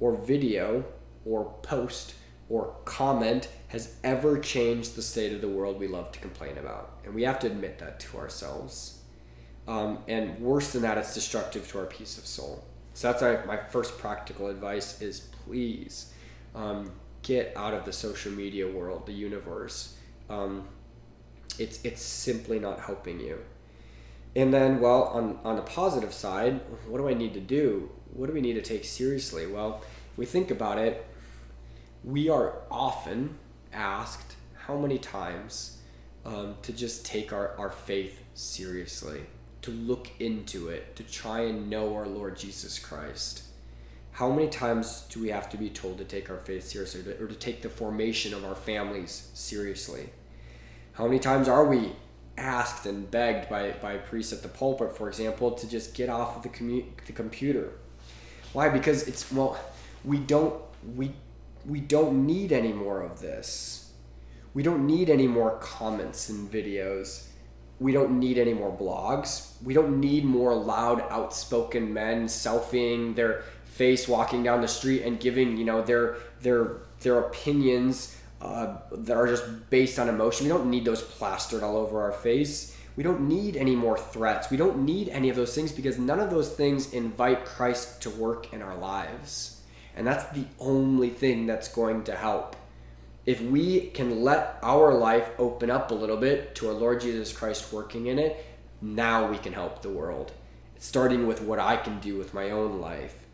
or video or post or comment has ever changed the state of the world we love to complain about. And we have to admit that to ourselves. And worse than that, it's destructive to our peace of soul. So that's my first practical advice is please get out of the social media world, the universe. It's simply not helping you. And then, on the positive side, what do I need to do? What do we need to take seriously? Well, if we think about it, we are often asked how many times to just take our faith seriously, to look into it, to try and know our Lord Jesus Christ. How many times do we have to be told to take our faith seriously, or to take the formation of our families seriously? How many times are we asked and begged by priests at the pulpit, for example, to just get off of the computer? Why? Because we don't need any more of this. We don't need any more comments and videos. We don't need any more blogs. We don't need more loud, outspoken men selfieing their face walking down the street and giving, their opinions that are just based on emotion. We don't need those plastered all over our face. We don't need any more threats. We don't need any of those things, because none of those things invite Christ to work in our lives. And that's the only thing that's going to help. If we can let our life open up a little bit to our Lord Jesus Christ working in it, now we can help the world. Starting with what I can do with my own life.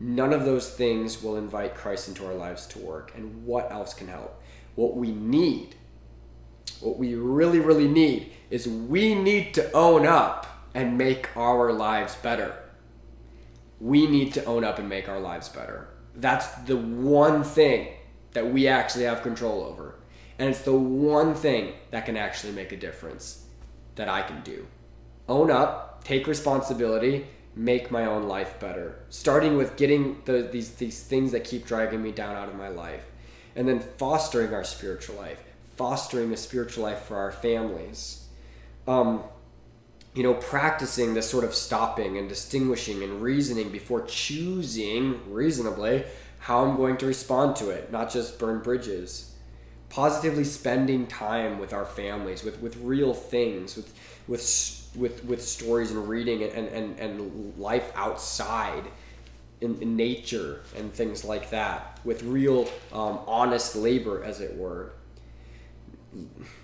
None of those things will invite Christ into our lives to work. And what else can help? What we really, really need is we need to own up and make our lives better. We need to own up and make our lives better. That's the one thing that we actually have control over. And it's the one thing that can actually make a difference that I can do. Own up, take responsibility, make my own life better. Starting with getting these things that keep dragging me down out of my life. And then fostering our spiritual life. Fostering a spiritual life for our families. Practicing this sort of stopping and distinguishing and reasoning before choosing reasonably how I'm going to respond to it, not just burn bridges. Positively spending time with our families, with real things, with stories and reading and life outside in nature and things like that, with real honest labor, as it were.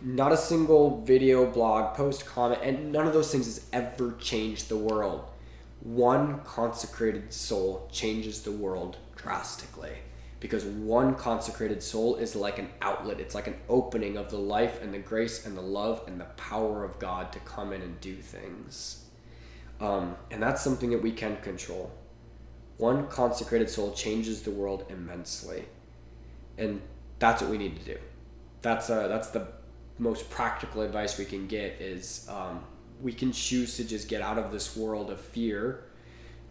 Not a single video, blog, post, comment, and none of those things has ever changed the world. One consecrated soul changes the world drastically, because one consecrated soul is like an outlet. It's like an opening of the life and the grace and the love and the power of God to come in and do things. And that's something that we can control. One consecrated soul changes the world immensely. And that's what we need to do. That's the most practical advice we can get is we can choose to just get out of this world of fear,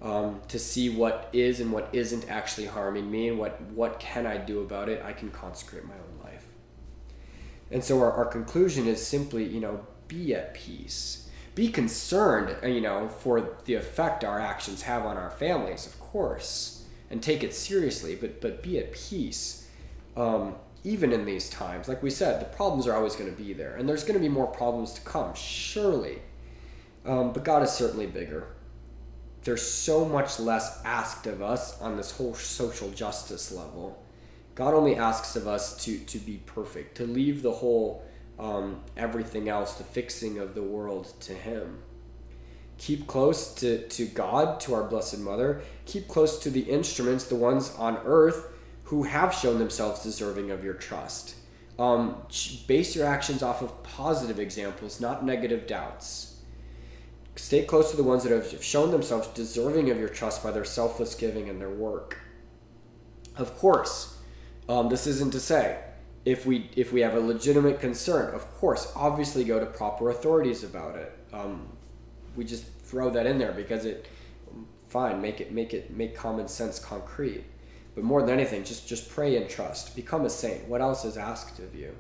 to see what is and what isn't actually harming me, and what can I do about it. I can consecrate my own life. And so our conclusion is simply, be at peace. Be concerned, for the effect our actions have on our families, of course, and take it seriously, but be at peace. Even in these times, like we said, the problems are always going to be there, and there's going to be more problems to come, surely. But God is certainly bigger. There's so much less asked of us on this whole social justice level. God only asks of us to be perfect, to leave the whole everything else, the fixing of the world, to Him. Keep close to God, to our Blessed Mother. Keep close to the instruments, the ones on earth who have shown themselves deserving of your trust. Base your actions off of positive examples, not negative doubts. Stay close to the ones that have shown themselves deserving of your trust by their selfless giving and their work. Of course, this isn't to say, if we have a legitimate concern, of course, obviously go to proper authorities about it. We just throw that in there because make common sense concrete. But more than anything, just pray and trust. Become a saint. What else is asked of you?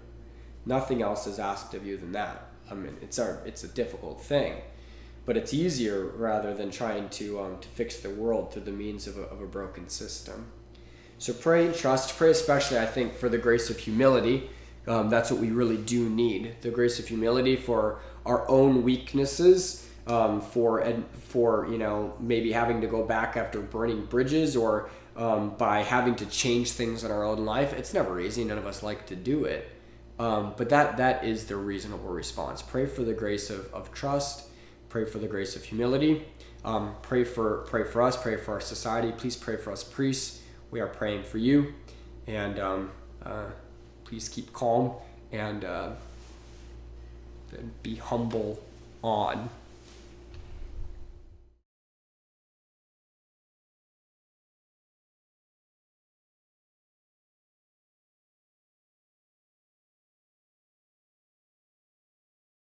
Nothing else is asked of you than that. I mean, it's a difficult thing, but it's easier rather than trying to fix the world through the means of a broken system. So pray and trust. Pray especially, I think, for the grace of humility. That's what we really do need. The grace of humility for our own weaknesses, for maybe having to go back after burning bridges, or by having to change things in our own life. It's never easy. None of us like to do it. But that is the reasonable response. Pray for the grace of trust. Pray for the grace of humility. Pray for us. Pray for our society. Please pray for us priests. We are praying for you. And please keep calm and be humble on.